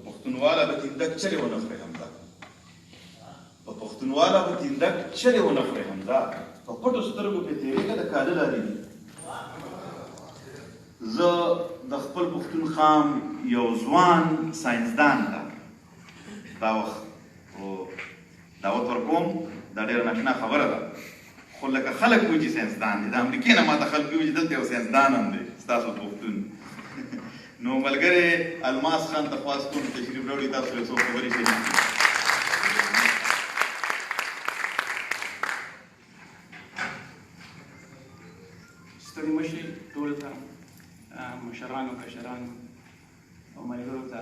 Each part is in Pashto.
پښتونواله به تیندک چرې ونه خورې همدا په پښتونواله به تیندک چرې ونه خورې همدا په پټو سترګو کې تېرېږه د کاله لارې دي. زه د خپل پښتونخوا یو ځوان ساینسدان ته دا وخت دعوت ورکوم. دا ډېره ناشنا خبره ده، خو لکه خلک وایي چې ساینسدان دی، د امریکې نه ماته خلک وایي چې دلته یو ساینسدان هم دی ستاسو پښتون. نو ملګری الماس خان ته خواست کوم تشریف راوړي، تاسو له څو خبرې شریک کړي. ستړي مشي ټول ته، مشرانو کشرانو او ملګرو ته،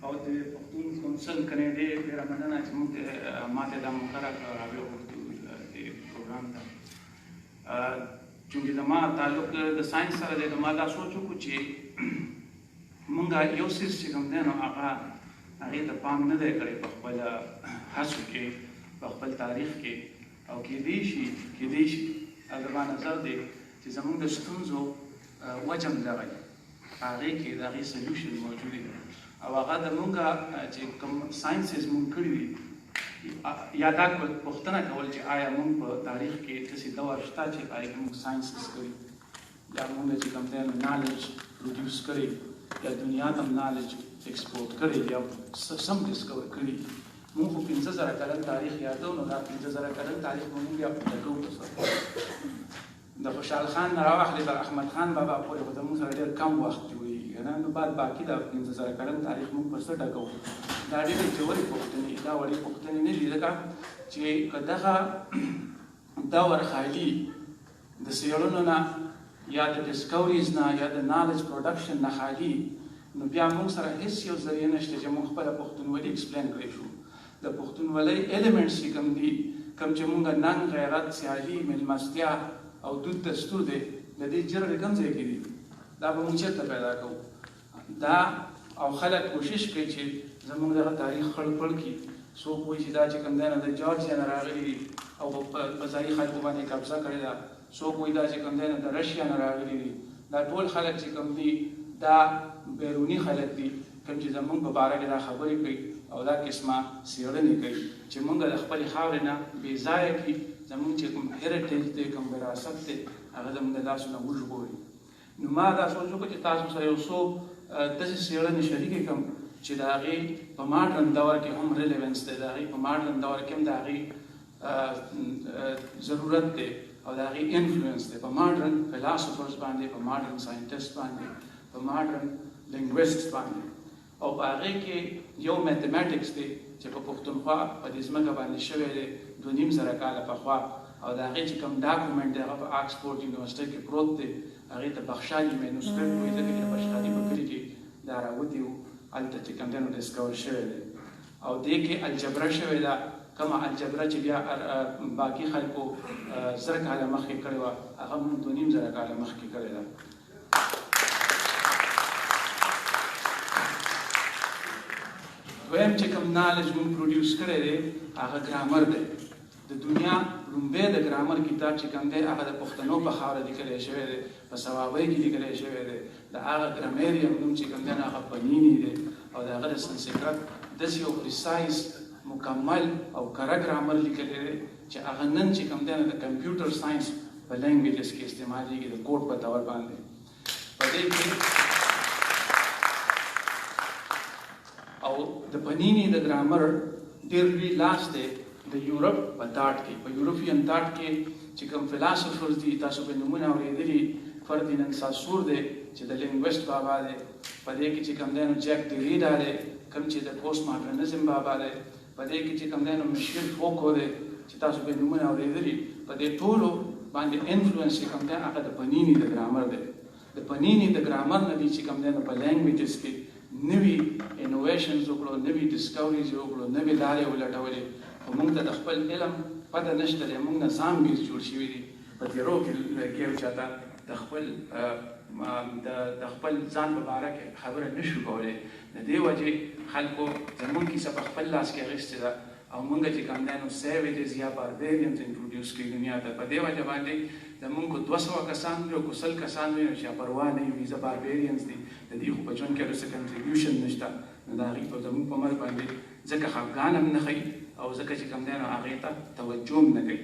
او د پښتون کونسل کنیډې ډېره مننه چې موږ ماته دا موقع راکړه راوغوښتو دې پروګرام ته. چونکې زما تعلق د ساینس سره دی، نو ما دا سوچ وکړو چې موږ یو څیز چې کوم دی نو هغې ته پام نه دی کړی په خپل هڅو کې، په خپل تاریخ کې، او کیدای شي زما نظر دی چې زموږ د ستونزو وجه هم دغه دی، هغې کې د هغې سلیوشن موجود دی، او هغه د موږ چې کوم ساینسز موږ کړي دي یا دا پوښتنه کول چې آیا موږ په تاریخ کې داسې دور شته چې هغې کې موږ ساینسز کړي یا موږ چې کوم دی نالج پروډیوس کړي یا دنیا ته نالج ایکسپورټ کړي یا سم ډسکور کړي. موږ خو 50,000 کلن تاریخ یادو، نو دا 50,000 کلن تاریخ موږ بیا لګو د خوشحال خان نه راواخلې تر احمد خان بابا پورې خو زموږ سره ډېر کم وخت جوړېږي که نه، نو بعد باقي دا 50,000 کلن تاریخ موږ په څه ډکوو. دا ډېرې ژورې پوښتنې، دا وړې پوښتنې نه دي، ځکه چې که دغه دور خالي د څېړنو نه یا د ډسکوریز نه یا د نالج پروډکشن نه خالي، نو بیا موږ سره هېڅ یو ذریعه نشته چې موږ خپله پښتونولي ایکسپلین کړی شو. د پښتونولۍ ایلیمنټس چې کوم دي، کوم چې موږ ننګ، غیرت، سیالي، میلمستیا او دود دستور دی، د دې جرړې کوم ځای کې دي؟ دا به موږ چېرته پیدا کوو؟ دا او خلک کوشش کوي چې زموږ دغه تاریخ خړ پړ کړي. څوک وایي چې دا چې کوم دی نو د جورجیا نه راغلي دي او په ځایي خلکو باندې قبضه کړې ده، څوک وایي دا چې کوم دی نو د رشیا نه راغلي دي. دا ټول خلک چې کوم دي دا بیروني خلک دي، کوم چې زموږ په باره کې دا خبرې کوي او دا قسمه څېړنې کوي چې موږ د خپلې خاورې نه بې ځایه کړي. زموږ چې کوم هیریټیج دی، کوم وراثت دی، هغه زموږ د لاسو نه وژغوري. نو ما دا سوچ وکړو چې تاسو سره یو څو داسې څېړنې شریکې کړم چې د هغې په ماډرن دور کې هم ریلیونس دی، د هغې په ماډرن دور کې هم د هغې ضرورت دی او د هغې انفلوئنس دی په ماډرن فلاسفرز باندې، په ماډرن ساینټسټ باندې، په ماډرن لینګویسټ باندې. او په هغې کې یو میتھمیټکس دی چې په پښتونخوا په دې ځمکه باندې شوی دی 2,500 کاله پخوا، او د هغې چې کوم ډاکومنټ دی هغه په آکسفورډ یونیورسټۍ کې پروت دی، هغې ته بخشالي مینوسکرپټ وایي، ځکه چې د بخشالي په کلي کې دا راوتي وو، هلته چې کوم دی نو ډسکور شوی دی. او دې کې الجبره شوې ده، کومه الجبره چې بیا باقي خلکو 1000 کاله مخکې کړې وه، هغه موږ 2,500 کاله مخکې کړې ده. دویم چې کوم نالج موږ پروډیوس کړی دی هغه ګرامر دی. د دنیا لومبی د ګرامر کتاب چې کوم دی هغه د پښتنو په خاوره لیکلی شوی دی، په صوابۍ کې لیکلی شوی دی. د هغه ګرامریم نوم چې کوم دی هغه پنیني دی، او د هغه د سنسکرت داسې یو پریسایز مکمل او کره ګرامر لیکلی دی چې هغه نن چې کوم دی د کمپیوټر ساینس په لینګویجز کې استعمالېږي د کوډ په طور باندې. په دې کې او د پنیني د ګرامر ډېر لوی لاس دی د یورپ په تاټ کې، په یورپین تاټ کې چې کوم فلاسفرز دي، تاسو به نومونه اورېدلي، فردینند ساسور دی چې د لینګویسټ بابا دی، په دې کې چې کوم دی نو جیک ډیریډا دی کوم چې د پوسټ ماډرنزم بابا دی، په دې کې چې کوم دی نو میشیل فوکو دی چې تاسو به نومونه اورېدلي. په دې ټولو باندې انفلوئنس چې کوم دی هغه د پنیني د ګرامر دی. د پنیني د ګرامر نه دي چې کوم دی نو په لینګویجز کې نوي انوویشنز وکړو، نوي ډسکوریز وکړو، نوي لارې ولټولې. خو موږ ته د خپل علم پته نشته دی، موږ نه زامبیز جوړ شوي دي په تیرو کې لګیا یو چاته د خپل ځان په باره کې خبره نشو کولی. د دې وجې خلکو زموږ کیسه په خپل لاس کې اخیستې ده او موږ چې کوم دی نو سیویجز یا باربیرینز انټروډیوس کړي دنیا ته. په دې وجه باندې زمونږ 200 کسان وي او که 100 کسان وي نو چې پروا نه وي زه باربیرینز دي د دې خو په ژوند کې هېڅ کنټریبیوشن نشته نو د هغې په زمونږ په مرګ باندې ځکه خفګان هم نه ښیي او ځکه چې کوم دی نو هغې ته توجه هم نه کوي.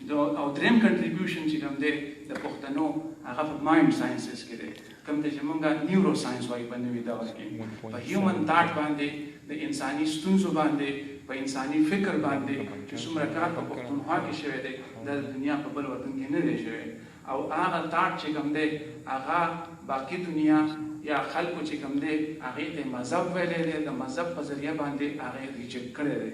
او دریم کنټریبیوشن چې کوم دی د پښتنو هغه په مایند ساینسز کې دی کوم دی چې موږ نیورو ساینس وایي په نوي دور کې په هیومن تاټ باندې د انساني ستونزو باندې په انساني فکر باندې چې څومره کار په پښتونخوا کې شوی دی د دنیا په بل وطن کې نه دی شوی او هغه تاټ چې کوم دی هغه باقي دنیا یا خلکو چې کوم دی هغې ته مذهب ویلی دی د مذهب په ذریعه باندې هغې ریجکټ کړی دی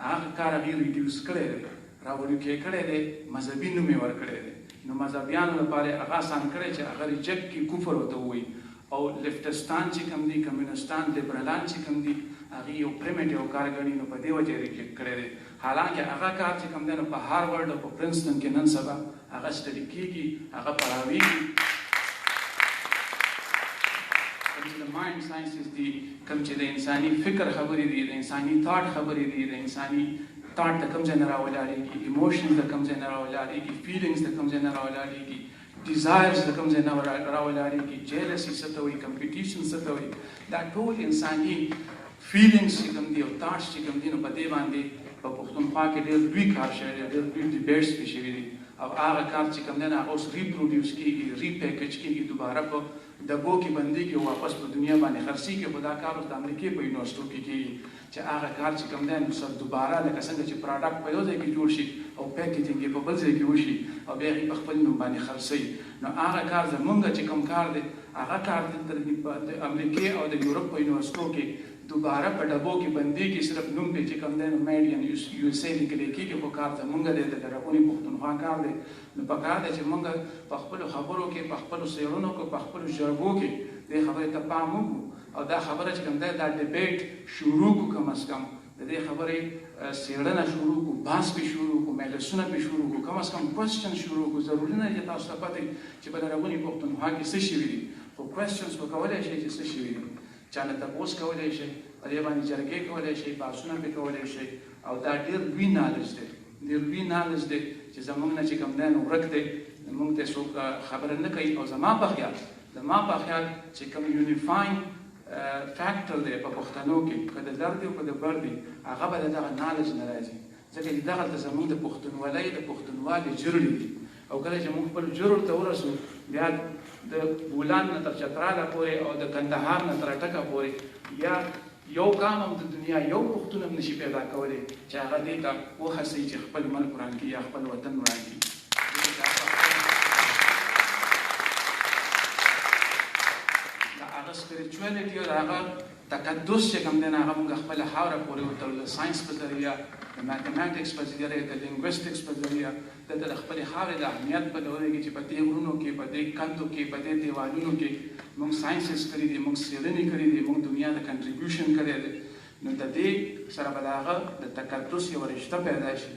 هغه کار هغې ریډیوس کړی دی راوړونکی کړی دی مذهبي نوم یې ورکړی دی نو مذهبیانو لپاره هغه آسان کړی چې هغه ریجکټ کړي کفر ورته ووایي او لیفټستان چې کوم دي کمیونستان لیبرالان چې کوم دي هغې یو پریمیټیو کار ګڼي نو په دې وجه یې ریجکټ کړی دی حالانکه هغه کار چې کوم دی نو په هارورډ او په پرنسټن کې نن سبا هغه سټډي کېږي هغه پړاوېږي د مایند ساینسز دي کوم چې د انساني فکر خبرې دي د انساني تاټ خبرې دي د انساني تاټ د کوم ځای نه راولاړېږي ایموشنز د کوم ځای نه راولاړېږي فیلینګز د کوم ځای نه راولاړېږي ډیزایرز د کوم ځای نه راولاړېږي جیلسي څه ته وایي کمپټیشن څه ته وایي دا ټول انساني فیلینګز چې کوم دي او تاټس چې کوم دي نو په دې باندې په پښتونخوا کې ډېر لوی کار شوی دی ډېر لوی ډیبیټس پې شوي دي او هغه کار چې کوم دی نو هغه اوس ریپروډیوس کېږي ریپیکج کېږي دوباره په ډبو کې بندېږي او واپس په دنیا باندې خرڅېږي خو دا کار اوس د امریکې په یونیورسټو کې کېږي چې هغه کار چې کوم دی نو سر دوباره لکه څنګه چې پراډکټ په یو ځای کې جوړ شي او پیکیجنګ یې په بل ځای کې وشي او بیا یې په خپل نوم باندې خرڅوي نو هغه کار زمونږ چې کوم کار دی هغه کار د امریکې او د یورپ په یونیورسټو کې دوباره په ډبو کې بندېږي صرف نوم پې چې کوم دی نو میډ ان یو اس اے لیکلی کېږي خو کار زمونږ دی د لرغوني پښتونخوا کار دی نو پکار دی چې موږ په خپلو خبرو کې په خپلو څېړنو کې په خپلو ژبو کې دې خبرې ته پام وکړو او دا خبره چې کوم دی دا ډیبیټ شروع کړو کم از کم د دې خبرې څېړنه شروع کړو بحث پې شروع کړو مجلسونه پې شروع کړو کم از کم کوېسچن شروع کړو ضروري نه چې تاسو ته پته چې په لرغوني پښتونخوا کې څه شوي دي خو کوېسچنز به کولی شئ چې څه شوي دي چا نه تپوس کولی شئ په دې باندې جرګې کولی شئ بحثونه پې کولی شئ او دا ډېر لوی نالج دی ډېر لوی نالج دی چې زموږ نه چې کوم دی نو ورک دی موږ ته څوک خبره نه کوي او زما په خیال چې کوم یونیفاینګ فیکټر دی په پښتنو کې که د درد او که د بر دی هغه به د دغه نالج نه راځي ځکه چې دغلته زموږ د پښتونولۍ د پښتونوالي جرړې دي او کله چې موږ خپل جرړ ته ورسو بیا د بولان نه تر چتراله پورې او د کندهار نه تر اټکه پورې یا یو قام هم د دنیا یو پښتون هم نشي پیدا کولی چې هغه دې ته وهڅوي چې خپل ملک وران کړي یا خپل وطن وران کړي د هغه سپریچوالټي او د هغه تقدس چې کوم دی نو هغه موږ خپله خاوره پورې وتړو د ساینس په ذریعه د میتھمیټکس په ذریعه د لینګویسټکس په ذریعه دلته د خپلې خاورې د اهمیت په ډول کې چې په دې غرونو کې په دې کندو کې په دې دیوالونو کې موږ ساینسز کړي دي موږ څېړنې کړي دي موږ دنیا ته کنټریبیوشن کړی دی نو د دې سره به د هغه د تقدس یوه رشته پیدا شي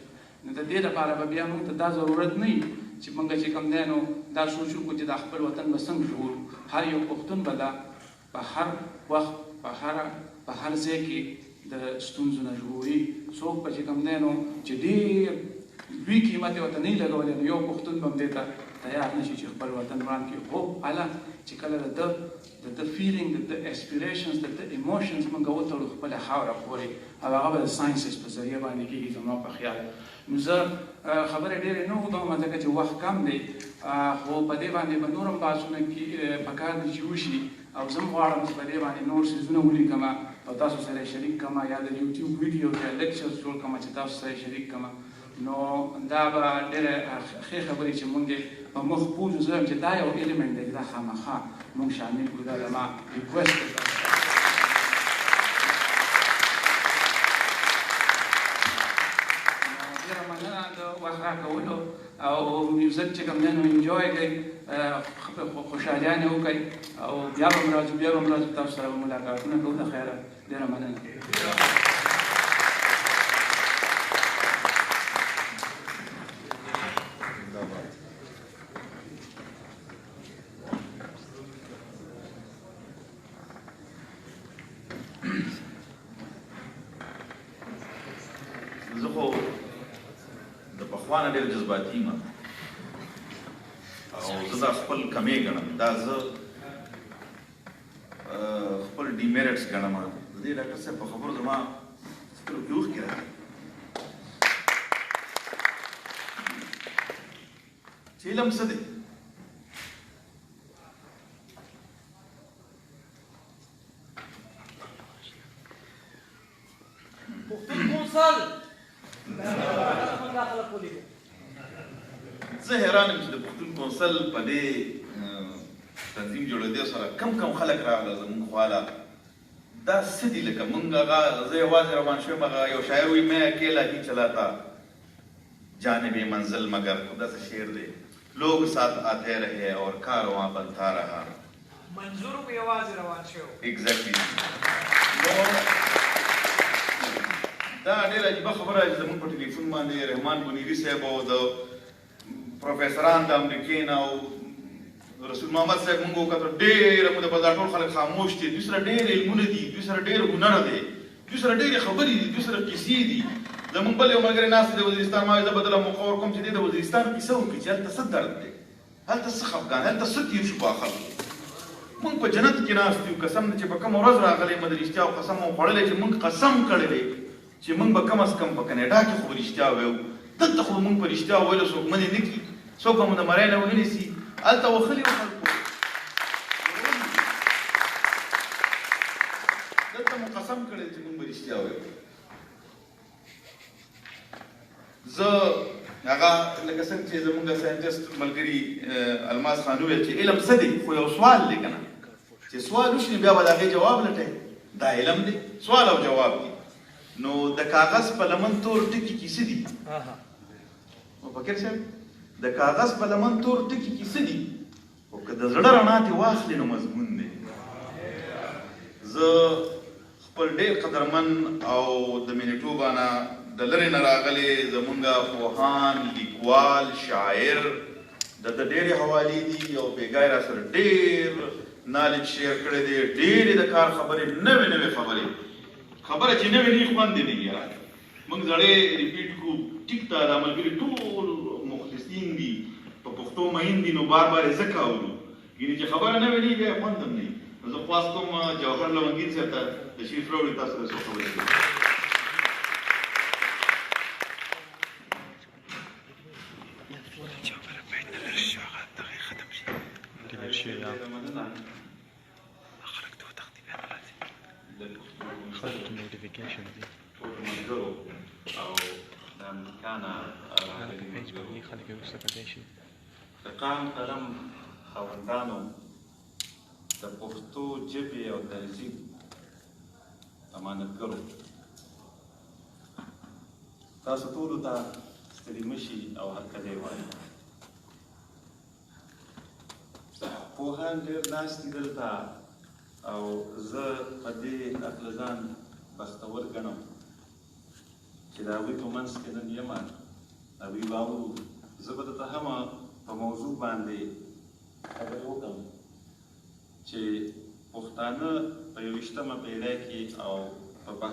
نو د دې لپاره به بیا موږ ته دا ضرورت نه وي چې موږ چې کوم دی نو دا سوچ وکړو چې د خپل وطن به څنګه ژغورو هر یو پښتون به دا په هر وخت په هر ځای کې د ستونزو نه ژغوري څوک به چې کوم دی نو چې ډېر لوی قیمت یې ورته نه وي لګولی نو یو پښتون به هم دې ته تیار نه شي چې خپل وطن وران کړي خو هله چې کله د ده فیلینګ د ده اسپیریشنز د ده ایموشنز موږ وتړو خپله خاوره پورې او هغه به د ساینسز په ذریعه باندې کېږي زما په خیال نو زه خبرې ډېرې نه اوږدوم ځکه چې وخت کم دی خو په دې باندې به نور هم بحثونه پکار دي چې وشي او زه هم غواړم چې په دې باندې نور څیزونه ولیکم او تاسو سره شریک کړم یا د یوټیوب ویډیو یا لیکچرز جوړ کړم چې تاسو سره شریک کړم نو دا به ډېرې ښې خبرې چې مونږ په مخ پوځو زه چې دا یو ایلیمنټ دی دا خامخا مونږ شامل کړو دا زما ریکویسټ دی ډېره مننه د وخت راکولو او میوزیک چې کوم دی نو انجوی کوئ خوشحالیانې وکړئ او بیا به هم راځو تاسو سره به ملاقاتونه کوو د خیره ډېره مننه پخوا نه ډېر جذباتي یم او زه دا خپل کمې ګڼم دا زه خپل ډیمیرټس ګڼم د دې ډاکټر صاحب په خبرو زما سترګو کې اوښکې راغلي چې علم څه دی زه حیران یم چې د پښتون کونسل په دې تنظیم جوړېدو سره کم خلک راغله زموږ خواله دا څه دي لکه موږ هغه زه یوازې روان شوم هغه یو شاعر وایي میں اکیلا ہی چلا تھا جانب منزل مگر خدا سے شعر دے لوگ ساتھ آتے رہے اور کارواں بنتا رہا منظور په یوازې روان شو ایگزیکټلی دا ډېره عجیبه خبره چې زموږ په ټلیفون باندې رحمان منیري صاحب او د پروفیسران د امریکې نه او رسول محمد صاحب موږ وکتل ډېره موده په دا ټول خلک خاموش دي دوی سره ډېر علمونه دي دوی سره ډېر هنر دی دوی سره ډېرې خبرې دي دوی سره کیسې دي زموږ بل یو ملګری ناست دی د وزیرستان ما زه بدله موقع ورکوم چې دی د وزیرستان کیسه وکړي چې هلته څه درد دی هلته څه خفګان هلته څه تېر شو په خلکو موږ په جنت کې ناست یو قسم دی چې په کومه ورځ راغلی مې د رښتیا او قسم مو خوړلی چې موږ قسم کړی دی چې موږ به کم از کم په کاناډا کې خو رښتیا وایو دلته خو موږ په رښتیا ویلو څوک منې نه کړي څوک به مو د مرۍ نه ونه نیسي هلته وښلي وو خلکو دلته مو قسم کړی چې موږ به رښتیا وایو زه هغه لکه څنګه چې زموږ ساینټسټ ملګري الماس خان وویل چې علم څه دی خو یو سوال دی که نه چې سوال وشي بیا به د هغې جواب لټوي دا علم دی سوال او جواب دی نو د کاغذ په لمن تور ټکي کیسې دي مفکر صاحب د کاغذ په لمن تور ټکي کیسې دي خو که د زړه رڼا دې واخلي نو مضمون دی زه خپل ډېر قدرمن او د منیټوبا نه د لرې نه راغلي زمونږ پوهان لیکوال شاعر د ډېرې حوالې دي او بېګای را سره ډېر نالج شیر کړی دی ډېرې د کار خبرې نوې خبرې خبره چې نوې نه خوند دی نه یاره موږ زړې ریپیټ کړو ټیک ته دا ملګري ټول مخلصین دي په پښتو مین دي نو بار یې ځکه اورو یعنې چې خبره نوې نه بیا خوند هم نه زه خواست کوم جوهر لونګین صاحب ته تشریف راوړي تاسو سره څه خبرې کوي خلط النوتيفيكيشن دي او د امریکانا خلق يوصل کدی شي قام قلم خاوندانو د پښتو ژبې او تهذیب امانتګرو تاسو ټولو ته ستړي مشي او هرکلی وایم پوهان ډېر ناست دي دلته او زه په دې هکله ځان بختور ګڼم چې د هغوی په منځ کې نن یم هغوی به اورو زه به درته هم په موضوع باندې خبرې وکړم چې پښتانه په 21مه پېړۍ کې او په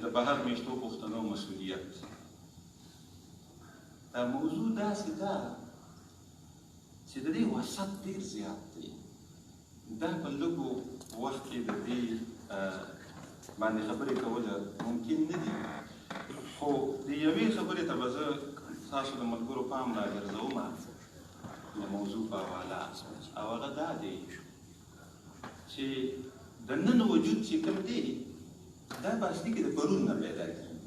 د بهر میشتو پښتنو مسؤلیت دا موضوع داسې ده چې د دې وسط ډېر زیات دی دا په لږو وخت کې د دې باندې خبرې کول ممکن نه دي خو د یوې خبرې ته به زه تاسو د ملګرو پام راګرځوم د موضوع په حواله او هغه دا دی چې د نن وجود چې کوم دی دا په اصلي کې د پرون نه پیدا کېږي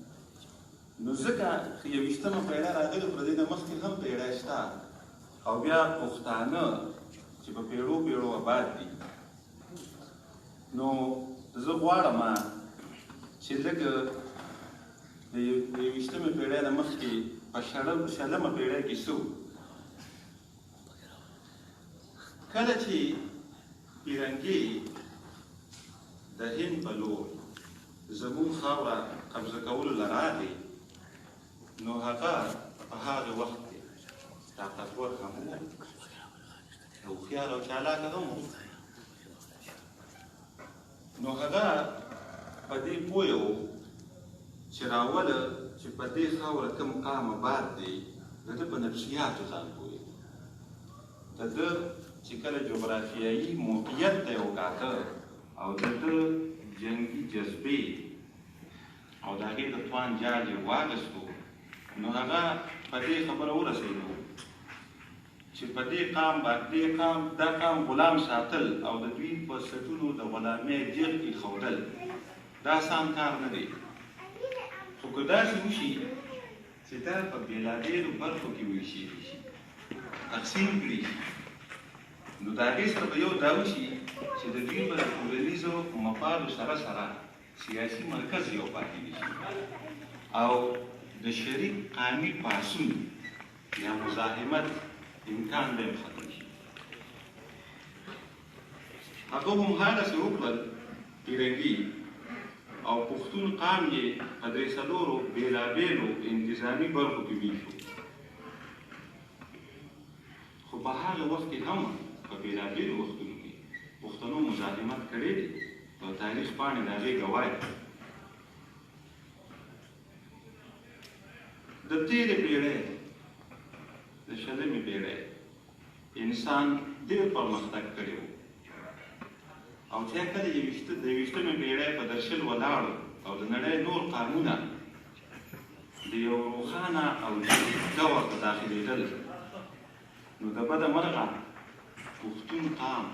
نو ځکه 21مه پېړۍ راغلې خو د دې نه مخکې هم پېړۍ شته او بیا پښتانه چې په پیړو آباد دي نو زه غواړم چې لږ د 21مې پېړۍ نه مخکې په 20مه پېړۍ کې څه کله چې پیرنګي د هند په لور زموږ خاوره قبضه کولو له راغی نو هغه په هغه وخت کې طاقتور هم و هوښیار او چالاکه هم و نو هغه په دې پوه و چې راوله چې په دې خاوره کوم قام آباد دی د ده په نفسیاتو ځان پوهېږي د ده چې کله جغرافیایي موقعیت ته یې وکاته او د ده جنګي جذبې او د هغې د توان جال یې واخیستو نو هغه په دې خبره ورسېدو چې په دې قام دا قام غلام ساتل او د دوی په سټونو د غلامۍ جیغ ایښودل دا آسان کار نه دی خو که داسې وشي چې دا په بېلابېلو برخو کې ویشېږي شي تقسیم کړي شي نو د هغې سره به یو دا وشي چې د دوی به د ټولنیزو مفادو سره سره سیاسي مرکز یو پاتې نه شي او د شریک قامي پاڅون یا مزاحمت امکان به یې ختم شي هغه هم هغسې وکړل پیرنګي او پښتون قام یې په درې څلورو بېلابېلو انتظامي برخو کې ویشو خو په هغه وخت کې هم په بېلابېلو وختونو کې پښتنو مزاحمت کړی دی او تاریخ پاڼې د هغې ګواه دي د تېرې پېړۍ د شلمې پېړۍ انسان ډېر پرمختګ کړی و او چې کله د یویشتمې پېړۍ په درشل ولاړو او د نړۍ نور قامونه د یو روښانه او جدید دور ته داخلېدل نو د بده مرغه پښتون قام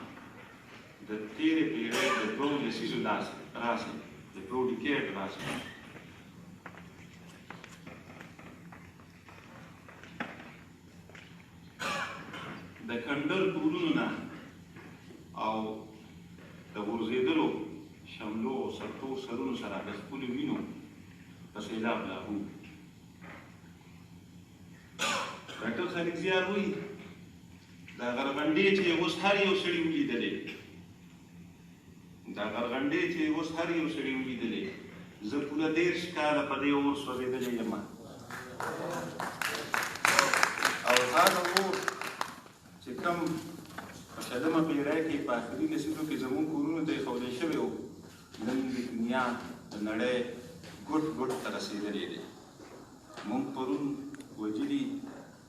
د تېرې پېړۍ د دوو لسیزو راسي د دوو ډیکېډ راسي د کنډر کورونو نه او د غورځېدلو شملو او سرونو سره د خپلو وینو په سیلاب لاهو ډاکټر خالد زیار وایي دا غرغنډې چې اوس هر یو سړي ولیدلې زه پوره 13 کاله په دې اور سوځېدلی یم او هغه اور چې کوم په شلمه پېړۍ کې په آخري لسیزو کې زموږ کورونو ته ایښودل شوی و نن د دنیا د نړۍ ګوټ ګوټ ته رسېدلی دی موږ پرون وجلي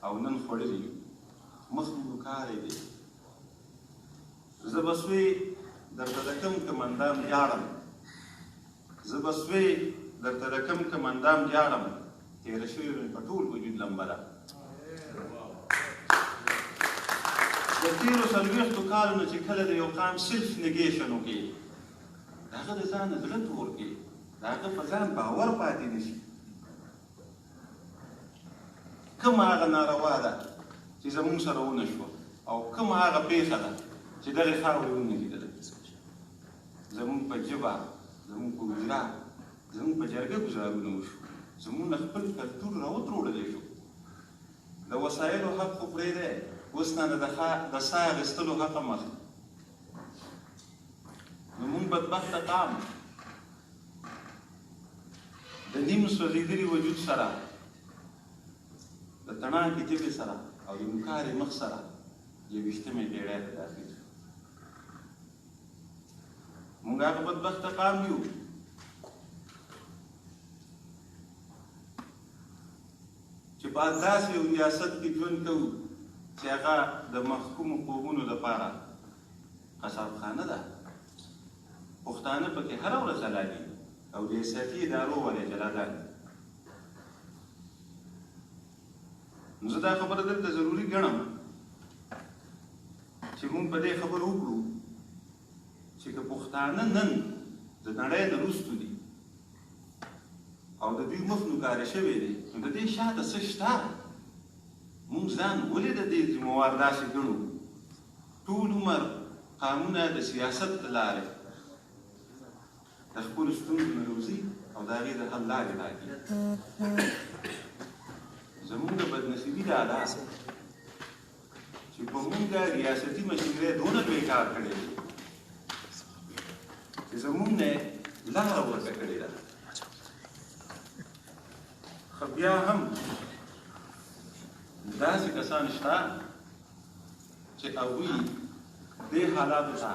او نن خوړلي یو مخ مو نوکاری دی زه به سوی درته د کوم قمندان ویاړم تېره شوې مې په ټول وجود لمبه ده د تېرو 40 کالو نه چې کله د یو قام سلف نګیشن وکړي د هغه د ځان نه زړه تور کړي د هغه په ځان باور پاتې نه شي کومه هغه ناروا ده چې زموږ سره ونه شوه او کومه هغه پېښه ده چې دغې خاورې ونه لیدله زموږ په ژبه زموږ په اجرا زموږ په جرګه ګزارونه وشو زموږ نه خپل کلتور راوتروړلی شو د وسایلو حق خو پرېږدی اوس نه د ساه اخیستلو حق هم اخلي نو موږ بدبخته قام د نیم سوځېدلي وجود سره د تڼاکې ژبې سره او د نوکارې مخ سره 21مې پېړۍ ته داخل شو موږ هغه بدبخته قام یو چې په داسې یو ریاست کې ژوند کوو چې هغه د محکومو قومونو لپاره قصابخانه ده پښتانه پکې هره ورځ حلالي او د سیاسي ادارو ولې جلادان نو زه دا خبره دلته ضروري ګڼم چې موږ په دې خبره وکړو چې که پښتانه نن د نړۍ نه وروستو دي او د دوی مخ نوکاره شوی دی نو د دې شاته څه شته موږ ځان ولې د دې ذمهوار داسې ګڼو ټول عمر قانونه د سیاست له لارې د خپلو ستونزو نه روزي او د هغې د حل لارې ټاکي زموږ د بدنصیبي دا ده چې په موږ ریاستي مشرۍ دونه لوی کار کړی دی چې زموږ نه لاره ورکه کړې ده خو بیا هم داسې کسان شته چې هغوی دې حالاتو ته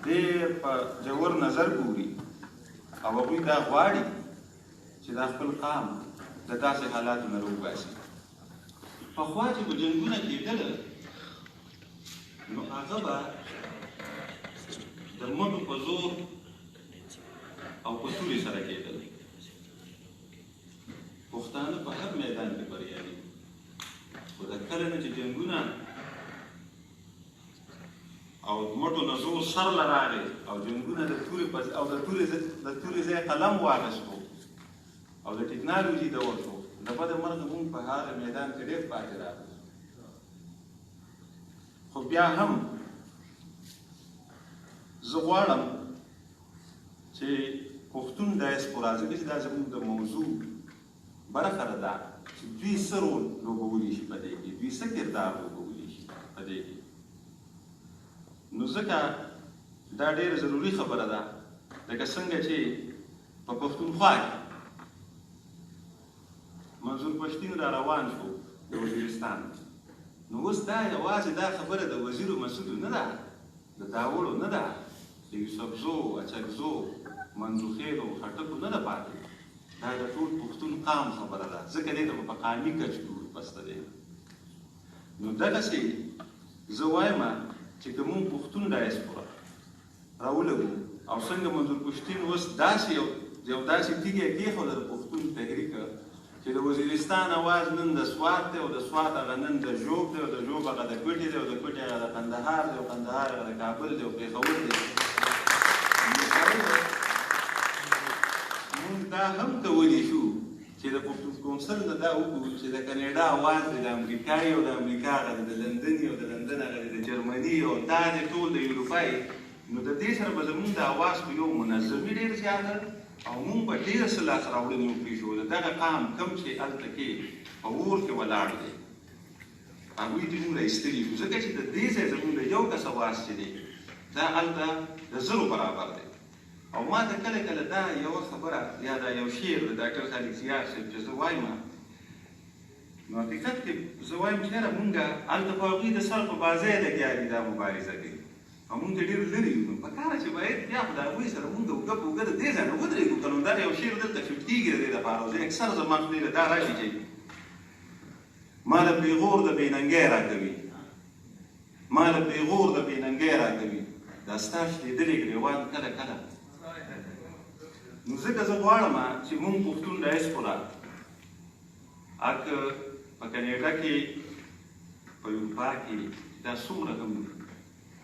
ډېر په ژور نظر ګوري او هغوی دا غواړي چې دا خپل قام د داسې حالاتو نه راوباسي پخوا چې به جنګونه کېدله نو هغه به د مټو په زور او په تورې سره کېدل. پښتانه په هر میدان کې بریالي خو د کله نه چې جنګونه او مټو نه زور سر له راغی او جنګونه د تورې ځای قلم واخیستو او د ټکنالوژي دور شو، د بده مرغه مونږ په هر میدان کې ډېر پاتې راغلو. خو بیا هم زه غواړم چې پښتون ډایسپورا ځکه چې دا زموږ د موضوع برخه ده چې دوی څه رول لوبولی شي په دې کې، دوی څه کردار لوبولی شي په دې کې. نو ځکه دا ډېره ضروري خبره ده لکه څنګه چې په پښتونخوا کې منظور پښتین را روان شو د وزیرستان، نو اوس دا یوازې دا خبره د وزیر مسعودو نه ده، د داوړو نه ده، د یوسفزو اچکزو منځوخېلو خټکو نه ده پاتې، دا د ټول پښتون قام خبره ده، ځکه دې ته په قامي کچ کې بسته دی. نو دغسې زه وایم چې که مونږ پښتون ډایسپورا راولګو او څنګه منظور پښتین اوس داسې یو داسې تیږه کېښوده د پښتون تحریک چې د وزیرستان اواز نن د سوات دی او د سوات هغه نن د ژوب دی او د ژوب هغه د کوټې دی او د کوټې هغه د قندهار دی او قندهار هغه د کابل دی او پېښور دی. مونږ دا هم کولی شو چې د پښتون کونسل نه دا وکړو چې د کاناډا اواز دی، د امریکا او د امریکا هغه دی، د لندن او د لندن هغه دی، د جرمني او دا دی ټول د اروپایي. نو د دې سره به زمونږ د اواز په یو منظمي ډېر زیاته او مونږ به ډېره څه لاسته راوړنې وکړي شو. د دغه قام کوم چې هلته کې په اور کې ولاړ دی هغوی دې مونږ راایستلي شو، ځکه چې د دې ځای زمونږ د یو کس اواز چې دی دا هلته د زرو برابر دی. او ما ته کله کله دا یوه خبره یا دا یو شعر د ډاکټر خالد زیار صاحب چې زه وایم، نو حقیقت کې زه وایم چې یاره مونږ هلته په هغوی د سر په بازۍ لګیا دي دا مبارزه کوي او مونږ ډېر لرې یو. نو پکار چې باید بیا خو د هغوی سره مونږ اوږه په اوږه د دې ځای نه ودرېږو که نو دا یو شعر دلته فټ کېږي د دې دپاره. زه اکثر زما خولې له دا راشي چې ما له پېغور د بېننګۍ راکوي، ما له پېغور د بېننګۍ راکوي، دا ستا شلېدلې ګرېوان کله کله. نو ځکه زه غواړم چې مونږ پښتون ډایسپورا اکه په کاناډا کې په اروپا کې دا څومره هم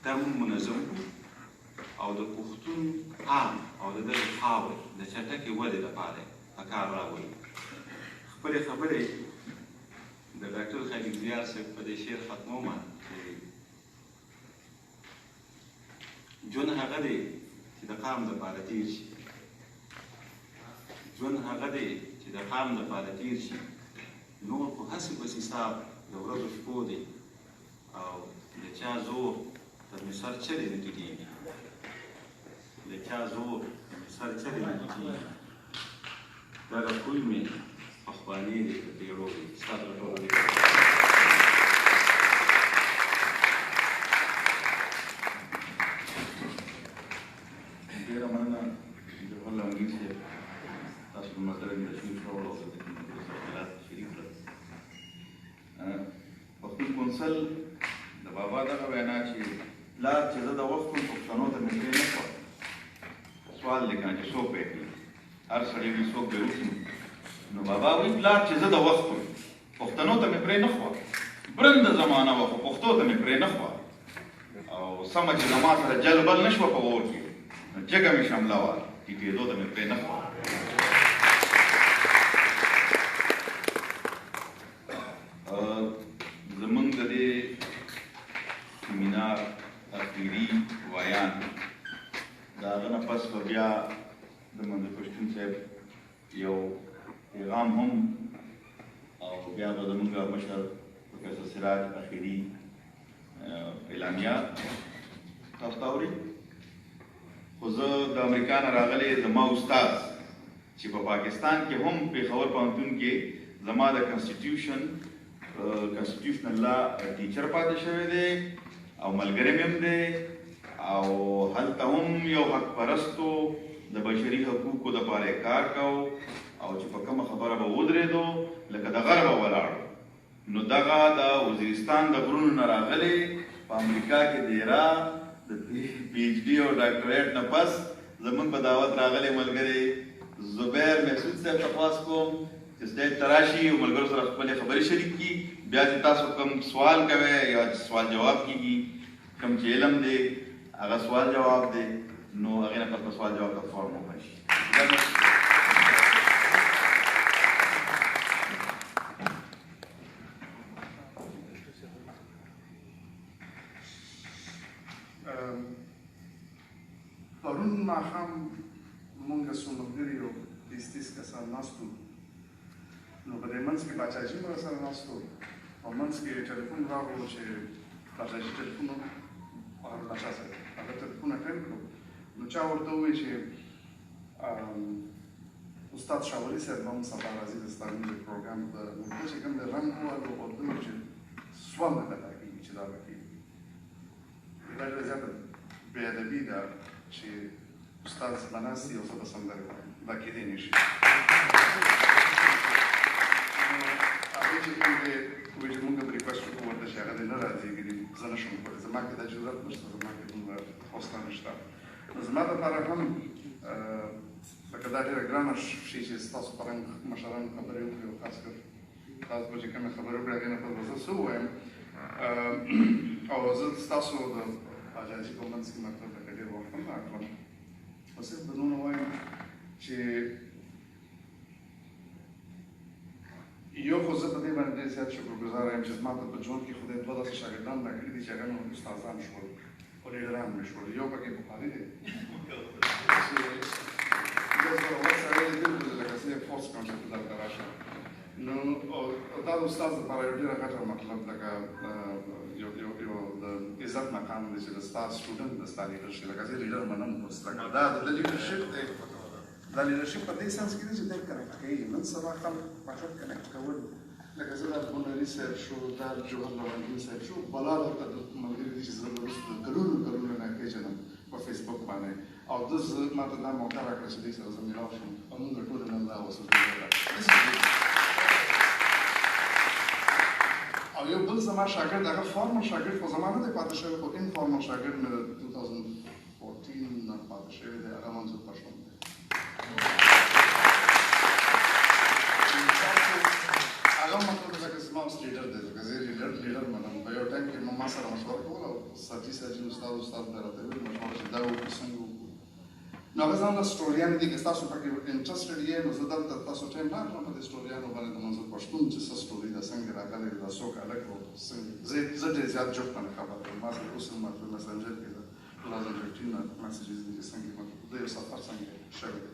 دا مونږ منظم کړو او د پښتون قام او د دغې خاورې د چټکې ودې لپاره په کار راولو. خپلې خبرې د ډاکټر خالد زیار صاحب په دې شعر ختموم چې ژوند هغه دی چې د قام دپاره تېر شي، ژوند هغه دی چې د قام دپاره تېر شي، نور خو هسې بس حساب د ورځو شپو دی او د چا زور تر مې سر چرې نه ټیټېږي، د چا زور تر مې سر چرې نه ټیټېږي، دغه خوی مې پخواني دی د پیړو دی. ستا ته ټولو دی ډېره مننه جوهر لونګي صاحب، تاسو په مسله کې تشریف راوړو او د خبرات شریک کړل. پښتون کونسل د بابا دغه وینا چې پلار چې زه د وخت کوم پښتنو ته مې پرې نه کړه، سوال دی که نه چې څوک به یې کړي، هر سړی وي څوک به یې وکړي. نو بابا وایي پلار چې زه د وخت کوم پښتنو ته مې پرې نه خوا، برنده زمانه وه خو پښتو ته مې پرې نه خوا، او سمه چې زما سره جل بل نه شوه په اور کې، نو جګه مې شمله وه ټیټېدو ته مې پرې نه خوا. زمونږ د دې سیمینار اخري ویان د هغه نه پس به بیا د منظور پښتون صاحب یو پیغام هم او بیا به زمونږ مشر پروفیسر سراج اخري اعلامیه تاسو ته اوري. خو زه د امریکا نه راغلی زما استاد چې په پاکستان کې هم پېښور پوهنتون کې زما د کنسټیټیوشنل لا ټیچر پاتې شوی دی او ملګری مې هم دی او هلته هم یو حق پرستو د بشري حقوقو دپاره یې کار کو او چې په کومه خبره به ودرېدو لکه د غربه ولاړو نو دغه د وزیرستان د غرونو نه راغلی په امریکا کې دیره د پی ایچ ډي او ډاکټریټ نه پس زمونږ په دعوت راغلی ملګری زبیر محسود صاحب تپاس کوم چې سټیج ته راشي او ملګرو سره خپلې خبرې شریک کړي، بیا چې تاسو کوم سوال کوئ یا سوال جواب کېږي، کوم چې علم دی هغه سوال جواب دی، نو هغې نه پس په سوال جواب ته فارم وبشي. پرون ماښام مونږ څو ملګري یو 20-30 کسان ناست وو، نو په دې منځ کې باچاجي مو راسره ناست وو، په منځ کې ټلیفون راغلو چې باچاجي ټلیفون هغه باچا صاحب هغه ټلیفون اټینډ کړو، نو چا ورته وویل چې استاد شاوري صاحب هم سبا راځي د ستا زموږ پروګرام ته، نو ده چې کوم د رنګ وویل ورته وویل چې سوال نه پیدا کېږي چې دا به کېږي. دا ډېره زیاته بې ادبي ده چې استاد زما ناست دي او زه به سندرې وایم، دا کېدی نه شي. نو هغې چې کوم دی وایي چې مونږ به ریکویسټ وکړو ورته چې هغه دې نه راځي، زه نه شم کولی، زما کې دا جرأت نشته، زما کې دومره حوصله نشته. نو زما دپاره هم لکه دا ډېره ګرانه شي چې ستاسو په رنګ مشرانو خبرې وکړي او خاص کر تاسو به چې کومې خبرې وکړي هغې نه پس به زه څه ووایم، او زه ستاسو د حاجاجي په منځ کې مطلب لکه ډېر وخت هم نه اخلم، خو صرف د نومه وایم چې یو خو زه په دې باندې ډېر زیات شکرګزاره یم چې زما ته په ژوند کې خدای دوه داسې شاګردان راکړي دي چې هغه مې استادان شول او لیډران مې شول. یو پکې بخاري دی چې زه سره ورسره لیدل لکه څه یې فورس کړم چې دلته راشه، نو دا د استاد لپاره یو ډېره غټه مطلب لکه یو د عزت مقام دی چې د ستا سټوډنټ د ستا لیډر شي، لکه زه لیډر منم اوس لکه دا د لیډرشپ دی، دا لیډرشپ په دې سنس کې دی چې دی کنیکټ کوي. نن سبا خلک مطلب کنیکټ کول لکه زه دا بونري صاحب شو، دا جوهر لوندین صاحب شو، بلا درته ملګري دي چې زه به وروسته کلونو نه پېژنم په فیسبوک باندې، او ده ما ته دا موقع راکړه چې دوی سره زه میلاو شم او مونږ ټولې نن دا وسو. او یو بل زما شاګرد هغه فارمل شاګرد خو زما نه دی پاتې شوی، خو انفارمل شاګرد مې د 2014 نه پاتې شوی دی، هغه منظور پښتون دی. هغه مطلب لکه زما اوس لیډر دی، لکه زه لیډر منم. په یو ټایم کې ما سره مشوره کوله او ساجي استاد به راته ویل مشوره چې دا وکړو څنګه وکړو. نو هغه ځان له سټوریانو دي که تاسو پکې انټرسټډ یې، نو زه دلته تاسو ټایم نه اخلم په دې سټوریانو باندې د منظور پښتون چې څه سټوري ده، څنګه راغلی دی، دا څوک هلک و، زه ډېر زیات جوک باندې خبر یم. ما سره اوس هم په مسنجر کې د 2015 نه میسیجز دي چې څنګه مطلب د یو سفر څنګه شوی دی.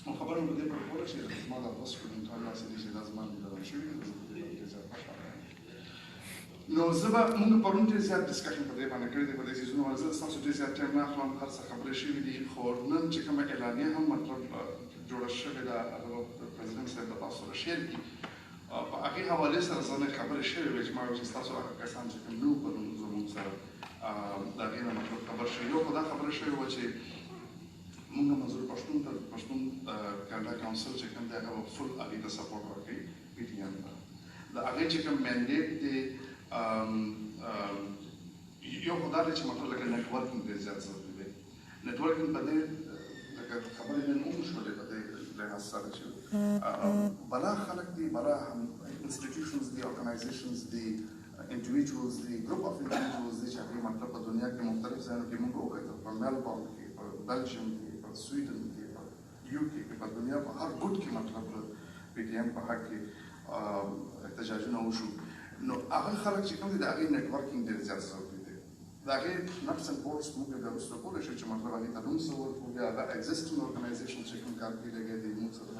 او خبره مې په دې پورې کوله چې زما دا دوه سټوډنټان داسې دي چې دا زما لیډران شوي دي، زه په دې ډېر زیات خوشحاله یم. نو زه به مونږ پرون ډېر زیات ډسکشن په دې باندې کړی دی په دې څیزونو باندې، زه ستاسو ډېر زیات ټایم نه اخلم، هر څه خبرې شوي دي، خو نن چې کومه اعلامیه هم مطلب جوړه شوې ده هغه به پرزیدنټ صاحب به تاسو سره شیر کړي. په هغې حوالې سره زه نه خبرې شوې وې چې ما ویل چې ستاسو هغه کسان چې کوم نه وو پرون زموږ سره د هغې نه مطلب خبر شوي. یو خو دا خبره شوې وه چې مونږ منظور پښتون ته پښتون کاناډا کاونسل چې کوم دی هغه به فل هغې ته سپورټ ورکوي پي ټي ایم ته. د هغې چې کوم مینډیټ دی یو خو دا دی چې مطلب لکه نیټورکینګ ډېر زیات ضروري دی. نیټورکینګ په دې لکه خبرې نن هم شولې په دې لحاظ سره چې بلا خلک دي، بلا انسټیټیوشنز دي، ارګنایزیشنز دي، انډیویجوالز دي، ګروپ اف انډیویجوالز دي چې هغوی مطلب په دنیا کې مختلف ځایونو کې موږ وکتل، په میلبورن کې، په بلجیم کې، په سویډن کې، په یو کې، په دنیا په هر ګوټ کې مطلب پی ټي ایم په حق کې احتجاجونه وشو. نو هغه خلک چې کوم دي د هغې نیټورکینګ ډېر زیات ضروري دی. د هغې نټس اینډ بولټس موږ بیا وروسته کولی شو چې مطلب هغې ته نوم څه ورکړو، بیا هغه ایګزسټینګ ارګنایزیشن چې کوم کار کوي لګیا دي موږ سره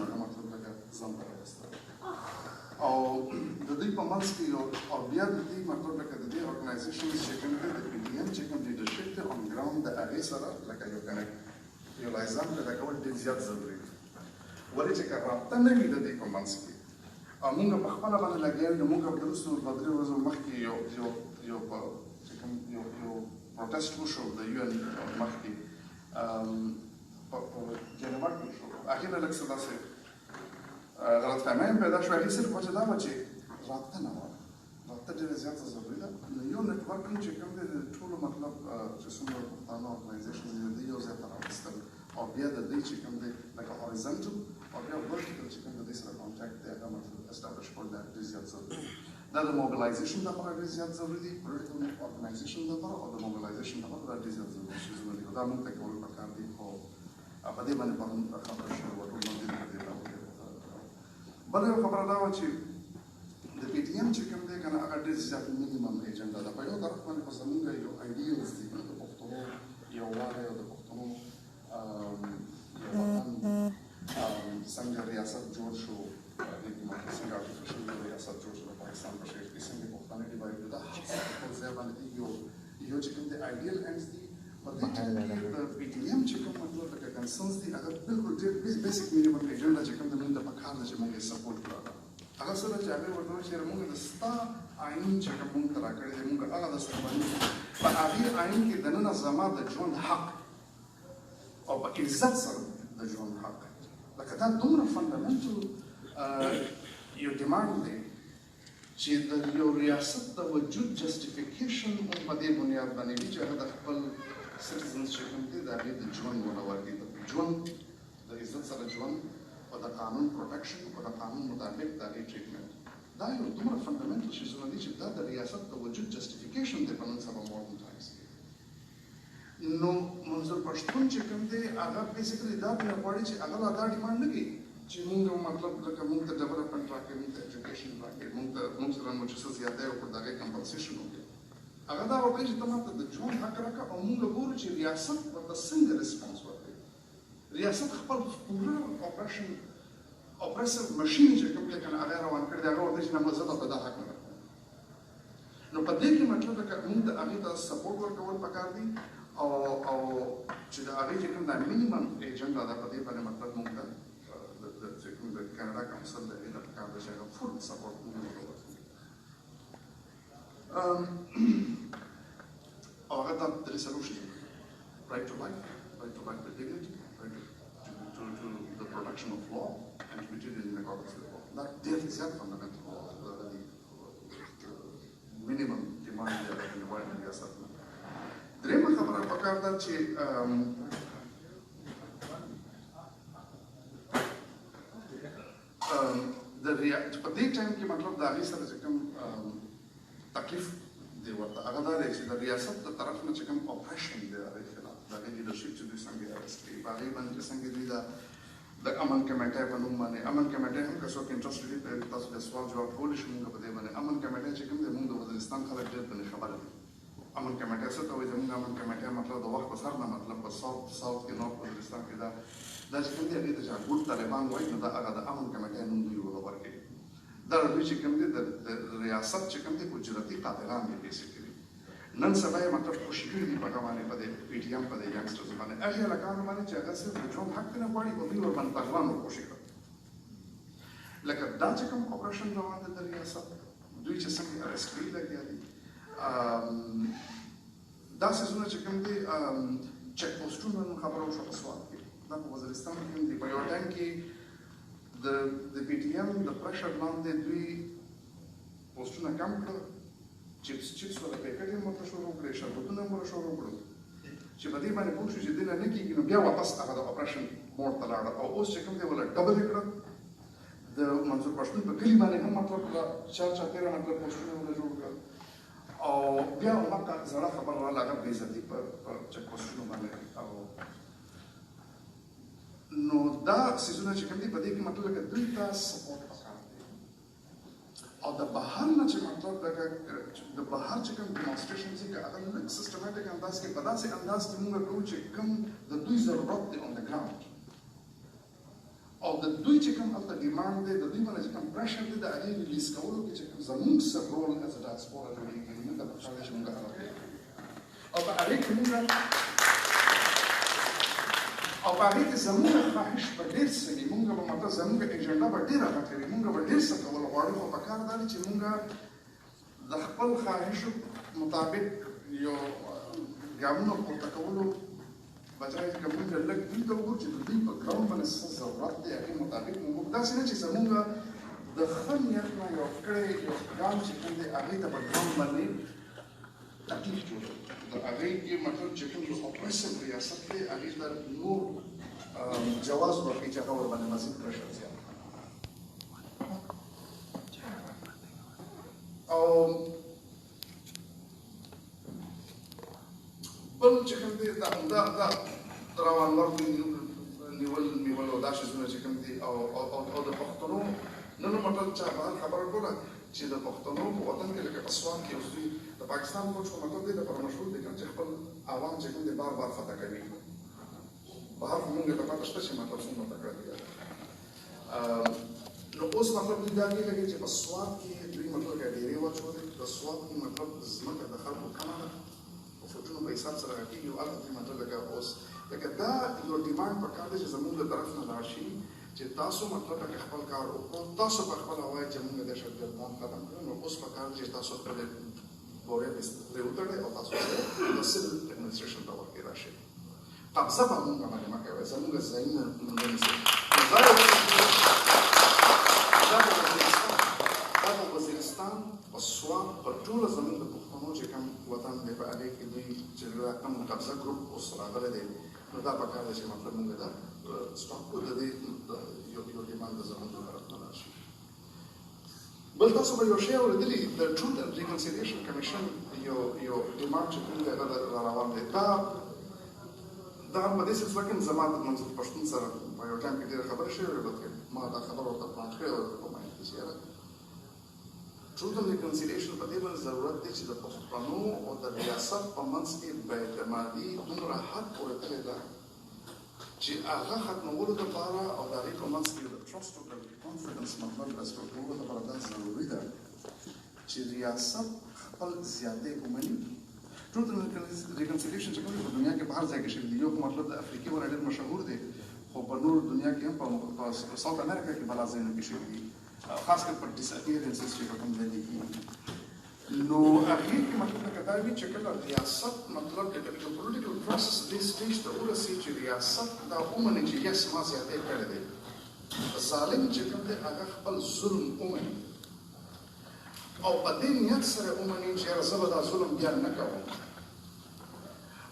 هغه مطلب لکه ځان ته راوسته او د دوی په منځ کې او بیا د دې مطلب لکه د دې ارګنایزیشنز چې کوم دي د پي ټي ایم چې کوم لیډرشپ دی آن ګراوند د هغې سره لکه یو لایزان پیدا کول ډېر زیات ضروري دي. ولې چې که رابطه نه وي د دې په منځ کې او موږ په خپله باندې لګیا یو، نو موږ به وروسته دوه درې ورځو مخکې یو پروټیسټ وشو د یو ان مخکې په جنیوا کې وشو. هغې نه لږ څه داسې غلطفهمي هم پیدا شوه. هغې صرف وجه دا وه چې رابطه نه وه، رابطه ډېره زیاته ضروري ده. نو یو نیټورک چې کوم دی د ټولو مطلب چې څومره پښتانه ارګنایزیشنز دي د دې یو ځای ته راوستل او بیا د دې چې کوم دی لکه هوریزنټل او بیا ورټیکل چې کوم د دې سره کانټاکټ دی هغه مطلب اسټابلیش کول دا ډېر زیات ضروري دی. دا د موبلایزیشن لپاره ډېر زیات ضروري دي، پولیټیکل ارګنایزیشن لپاره او د موبلایزیشن لپاره دا ډېر زیات ضروري شیزونه دي. دا موږ ته کول پکار دي. خو په دې باندې پرون خبره شوې وه، ټول باندې په دې باندې. بله یو خبره دا وه چې د پی ټي ایم چې کوم دی که نه هغه ډېر زیات مینیمم ایجنډا ده. په یو طرف باندې خو زمونږ یو ایډیلز دي د پښتنو یووالی او د پښتنو یو وطن څنګه ریاست جوړ شو، څنګه آرټیفیشل ریاست جوړ شو د پاکستان په شعر کې، څنګه پښتانه ډیوایډ دا هر څه په خپل ځای باندې یو چې کوم دی ایډیل اینډز دي. په دې کې د پی ټي ایم چې کوم مطلب لکه کنسرنز دي هغه بالکل ډېر بیسیک مینیمم ایجنډا چې کوم دی موږ ته پکار ده چې موږ یې سپورټ کړو. هغه څه ده چې هغې ورته وایي چې موږ د ستا آئین چې کوم موږ ته راکړی دی موږ هغه درسره باندې په هغې آئین کې دننه زما د ژوند حق او په عزت سره د ژوند حق لکه دا دومره فنډامنټل یو ډیمانډ دی چې د یو ریاست د وجود جسټیفیکیشن هم په دې بنیاد باندې وي چې هغه د خپل سټیزنز چې کوم دی د هغې د ژوند وده ورکړي، د ژوند د عزت سره ژوند او د قانون پروټیکشن او د قانون مطابق د هغې ټریټمنټ. دا یو دومره فنډامنټل شیزونه دي چې دا د ریاست د وجود جسټیفیکیشن دی په نن سبا ماډرن ټایمز کې. نو منظور پښتون چې کوم دی هغه بیسیکلي دا پرې غواړي چې هغه لا دا ډیمانډ نه کوي چې موږ مطلب لکه موږ ته ډیولپمنټ راکړي، موږ ته ایجوکیشن راکړي، موږ سره مو چې څه زیاتی وکړو د هغې کمپنسیشن وکړي. هغه دا وکړي چې ته ماته د ژوند حق راکړه او موږ ګورو چې ریاست ورته څنګه ریسپانس ورکوي. ریاست خپل پوره اپریسیو مشین چې کوم دی که نه هغه روان کړی دی هغه ورته چې نه زه درته دا حق نه راکوم. نو په دې کې مطلب لکه موږ د هغې ته سپورټ ورکول پکار دي او چې د هغې چې کوم دا مینیمم ایجنډا ده په دې باندې مطلب موږ ته چې کوم د کاناډا کونسل د هغې ته پکار ده چې هغه فل سپورټ موږ ورته ورکوي. او هغه دا درې سلوشن right to life with dignity, right to the production of law and to be treated in accordance with law. دا ډېر زیات فنډامنټل مینیمم ډیمانډ دی هغه د نړیوال ریاست نه. درېیمه خبره پکار ده چې په دې ټایم کې مطلب د هغې سره چې کوم تکلیف دی ورته هغه دا دی چې د ریاست د طرف نه چې کوم اپریشن دی د هغې خلاف د هغې لیډرشپ چې دوی څنګه اریسټ کوي په هغې باندې څنګه دوی د امن کمیټۍ په نوم باندې امن کمیټۍ هم که څوک انټرسټ لري تاسو د سوال جواب کولی شو موږ په دې باندې امن کمیټۍ چې کوم دی موږ د وزیرستان خلک ډېر پرې خبره دي. امن کمیټۍ څه ته وایي زموږ امن کمیټۍ مطلب د وخت په سر نه مطلب په ساوث کې نورث وزیرستان کې دا چې کوم دی هغې ته چې ګوډ طالبان وایي نو دا هغه د امن کمیټۍ نوم دوی ورکوي. دا دوی چې کوم دی د ریاست چې کوم دی اجرتي قاتلان دي بیسیکلي. نن سبا یې مطلب خوشي کړي دي په هغه باندې په دې پی ټي ایم په دې ینګسټرز باندې هغې هلکانو باندې چې هغه صرف د ژوند حق نه غواړي او دوی ورباندې طالبان ورخوشي کړل. لکه دا چې کوم اپریشن روان دی د ریاست دوی چې څنګه اریسټ کوي لګیا دي دا څیزونه چې کوم دی چک پوسټونه نن خبره وشوه په سوات کې دا په وزیرستان کې هم دي. په یو ټایم کې د پی ټي ایم د پریشر لاندې دوی پوسټونه کم کړل، چپس ولا پیکټ یې ورته شروع کړې، شربتونه یې ورته شروع کړل چې په دې باندې پوه شو چې دې نه کېږي نو بیا واپس هغه د اپریشن موډ ته لاړه او اوس چې کوم دی ولا ډبل یې کړل. د منظور پښتون په کلي باندې هم مطلب چارچاپېره مطلب پوسټونه یې ورته جوړ کړل او بیا هماغه زړه خبره راغله هغه بې عزتي په چک پوسټونو باندې. او نو دا څیزونه چې کوم دي په دې کې مطلب لکه دوی ته سپورټ پکار دی او د بهر نه چې مطلب لکه د بهر چې کوم ډیمانسټریشنز دي هغه لږ سیسټمیټیک انداز کې په داسې انداز کې موږ کوو چې کوم د دوی ضرورت دی اون د ګراوند او د دوی چې کوم هلته ډیمانډ دی د دوی باندې چې کوم پریشر دی د هغې ریلیز کولو کې چې کوم زموږ سر رول ایز ا ډایسپورا جوړېږي نو موږ ته پکار دی چې موږ هغه کوو او په هغې کې موږ او په هغې کې زموږ خواهش به ډېر څه وي موږ به مطلب زموږ ایجنډا به ډېره ښه کوي موږ به ډېر څه کول غواړو خو پکار دا دی چې موږ د خپل خواهشو مطابق یو ګامونه پورته کولو بجای چې موږ لږ دوی ته وګورو چې د دوی په ګراوند باندې څه ضرورت دی هغې مطابق موږ داسې نه چې زموږ د ښه نیت نه یو کړی یو ګام چې کوم دی هغې ته په ګراوند باندې تکلیف جوړ د هغې یې مطلب چې کوم یو اپریسیو ریاست دی هغې ته نور جواز ورکړي چې هغه ورباندې مزید پرشر زیات او بل چې کوم دی دا روانور نیول او دا شیزونه چې کوم دي او د پښتنو نن مطلب چا خبره کوله چې د پښتنو په وطن کې لکه اسوان کې اوس دوی د پاکستان کوچ په مطلب دی د پر مشهور دي چې خپل عوام چې کوم دي بار بار فتح کوي بهر موږ ته پاتې شته چې مطلب څنګه تکړه دي نو اوس مطلب دوی دا کې لګي چې په سواد کې دوی مطلب کې ډېرې واچولې د سواد کې مطلب ځمکه د خلکو کمه ده او فوټونو په حساب سره راکېږي او هلته دوی مطلب لکه اوس لکه دا یو ډیمانډ پکار دی چې زموږ له طرف نه لاړ شي چې تاسو مطلب لکه خپل کار وکړو تاسو په خپله وایئ چې موږ دهشتګردان ختم کړو نو اوس پکار دی چې تاسو خپل بورې پرې وتړئ او تاسو د سیول اډمنسټریشن ته ورکې راشئ قبضه به موږ باندې مه کوئ زموږ ځایونه موږ ونیسئ دا د وزیرستان په سوات په ټوله زموږ د پښتنو چې کوم وطن دی په هغې کې دوی چې کوم قبضه ګروپ اوس راغلی دی نو دا پکار دی چې مطلب موږ دا سټاپ کړو د دې یو ډیمانډ د زموږ د طرف نه راشي بل تاسو به یو شی اورېدلي د ټروت اینډ ریکنسیلیشن کمیشن یو ډیمانډ چې کوم دی هغه را روان دی دا په دې سلسله کې زما د منظور پښتون سره په یو ټایم کې ډېره خبره شوې وه بلکې ما دا خبره ورته پلان کړې وه په مایند کې چې یاره ټروت اینډ ریکنسیلیشن په دې باندې ضرورت دی چې د پښتنو او د ریاست په منځ کې بااعتمادي دومره حد پورې تللې ده چې هغه ختمولو لپاره او د هغې په منځ کې د ټرسټ او کانفیډنس مطلب رسټور کولو لپاره دا ضروري ده چې ریاست خپل زیاتې ومني ټروت اینډ ریکنسیلیشن چې کوم په دنیا کې په هر ځای کې شوي دي یو مطلب د افریقي ونه ډېر مشهور دی خو په نور دنیا کې هم په ساوت امریکا کې بلا ځایونو کې شوي دي خاص کر په ډساپیرنسز چې په کوم ځای کې نو هغې کې مطلب لکه دا وي چې کله ریاست مطلب د پولیټیکل پروسس دې سټیج ته ورسېږي چې ریاست دا ومني چې یس ما زیاتې کړی دی ظالم چې کوم دی هغه خپل ظلم ومني او په دې نیت سره ومني چې یاره زه به دا ظلم بیا نه کوم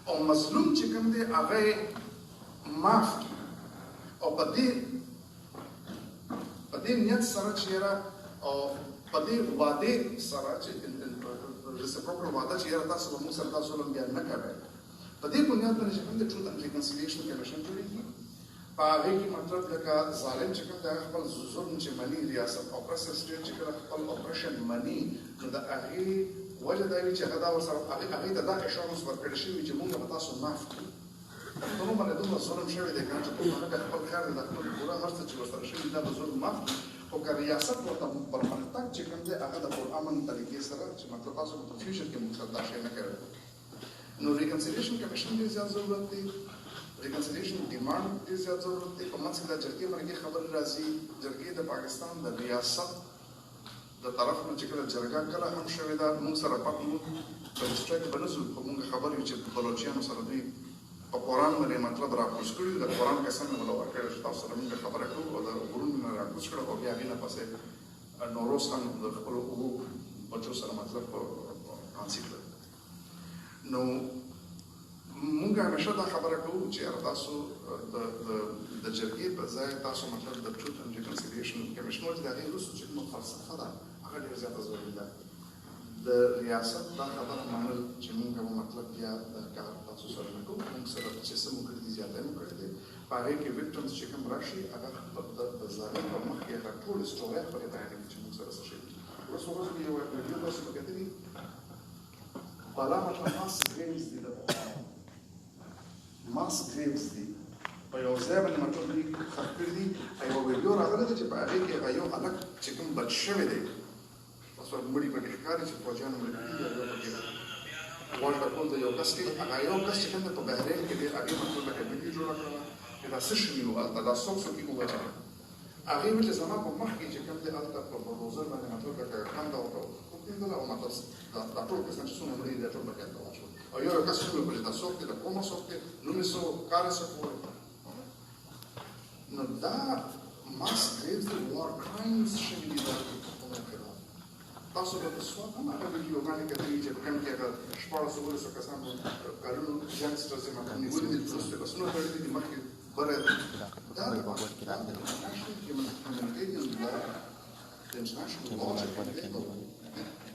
او مظلوم چې کوم دی هغه یې معاف کړي او په دې نیت سره چې یاره او په دې وعدې سره چې ریسپروکل وعده چې یاره تاسو به موږ سره دا ظلم بیا نه کوئ په دې بنیاد باندې چې کوم د ټروت اینډ ریکنسیلیشن کمیشن جوړېږي په هغې کې مطلب لکه ظالم چې کوم دی هغه خپل ظلم چې مني ریاست اپریسر سټیټ چې کله خپل اپریشن مني نو د هغې وجه دا وي چې هغه دا ورسره هغې ته دا اشورنس ورکړی شوي چې موږ به تاسو معاف کړو پښتنو باندې دومره ظلم شوی دی که نه چې پښتانه بیا خپل خیر دی د خپل پوره هر څه چې ورسره شوي دا به ظلم معاف کړي خو که ریاست ورته پرمختګ چې کوم دی هغه د پرامن طریقې سره چې مطلب تاسو په فیوچر کې موږ سره دا شی نه کوئ نو ریکنسیلیشن کمیشن ډېر زیات ضرورت دی ریکنسیلیشن ډیمانډ ډېر زیات ضرورت دی په منځ کې دا جرګې مرګې خبرې راځي جرګې د پاکستان د ریاست د طرف نه چې کله جرګه کله هم شوې ده موږ سره پټ موږ په هسټرۍ کې به نه ځو خو موږ خبر یو چې بلوچیانو سره دوی په قرآن باندې مطلب راکوز کړي د قرآن قسم یې ولا ورکړی چې تاسو سره موږ خبره کوو او د غرونو نه راکوز کړه او بیا هغې نه پسې نوروز خان د خپلو اوبو بچو سره مطلب پانسي کړل نو موږ همیشه دا خبره کوو چې یاره تاسو د جرګې په ځای تاسو مطلب د ټروت اینډ ریکنسیلیشن کمیشن ولې د هغې وروسته چې کومه فلسفه ده هغه ډېره زیاته ضروري ده د ریاست دا خبره منل چې موږ به مطلب بیا دا کار تاسو سره نه کوو موږ سره چې څه مو کړي دي زیاتی مو کړی دی په هغې کې وکټمز چې کوم راشي هغه د ظالم په مخ کې هغه ټول اسټورۍ خپلې بیانوي چې موږ سره څه شوي اوس ورځ کې یو ویډیو تاسو به کتلي بالا مطلب ماس ګریمز دي د ماس ګریمز دي په یو ځای باندې مطلب دوی ښخ کړي دي یوه ویډیو راغلی ده چې په هغې کې هغه یو هلک چې کوم بچ شوی دی تاسو مړي پکې ښکاري چې فوجیان مړي کړي دي هغه پکې غوږ ډکول د یو کس کې هغه یو کس چې کوم دی په بحرین کې دی هغې مطلب لکه ویډیو جوړه کړله چې دا څه شوي وو هلته دا څوک څوک یې ووژل هغې ویل چې زما په مخ کې چې کوم دی هلته په بلدوزر باندې مطلب لکه کنده ورته وکړېدله او مطلب دا ټول کسان چې څومره مړي دي دا ټول پکې هلته واچول او یو کس چې په دې تاسو کې د کومه څوک نو مسو کار څه کوي نو دا mass graves the war crimes شوي دي دا کومه کړه تاسو به تاسو هم هغه ویډیوګانې کتلې چې کوم کې هغه شپږ سوه کسانو کارونو ګانګسترز یې ماته نیولې دي چې تاسو نو کړی دي مخکې بره دا د international law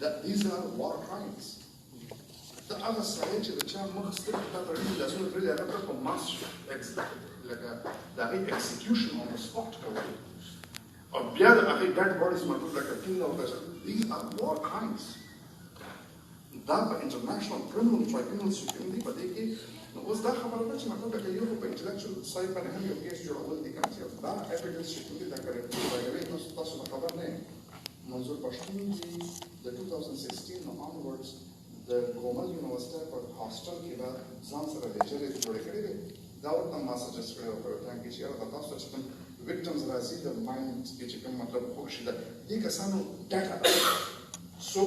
that these are war crimes. The other side چې د چا مخ سترګې ته تړلي لاسونه تړلي هغه په mass لکه د هغې execution on the spot کوي او بیا د هغې dead bodies مطلب لکه ټینګ او داسې these are war crimes. دا په international criminal tribunals چې کوم دي په دې کې نو اوس دا خبره ده چې مطلب لکه یو په intellectual side باندې هم یو کیس جوړول دي کوم چې دا evidence چې کوم دي دا کریکټ دی تاسو خبر نه منظور پښتون دي د 2016 onwards د ګومل یونیورسيټي په هاستل کې دا ځان سره لیجرې جوړې کړې دي دا ورته ما سجست کړی و په ټایم کې چې دا تاسو چې کوم وکټمز راځي د مایند چې کوم مطلب خو شي دا دې کسانو ډاټا سو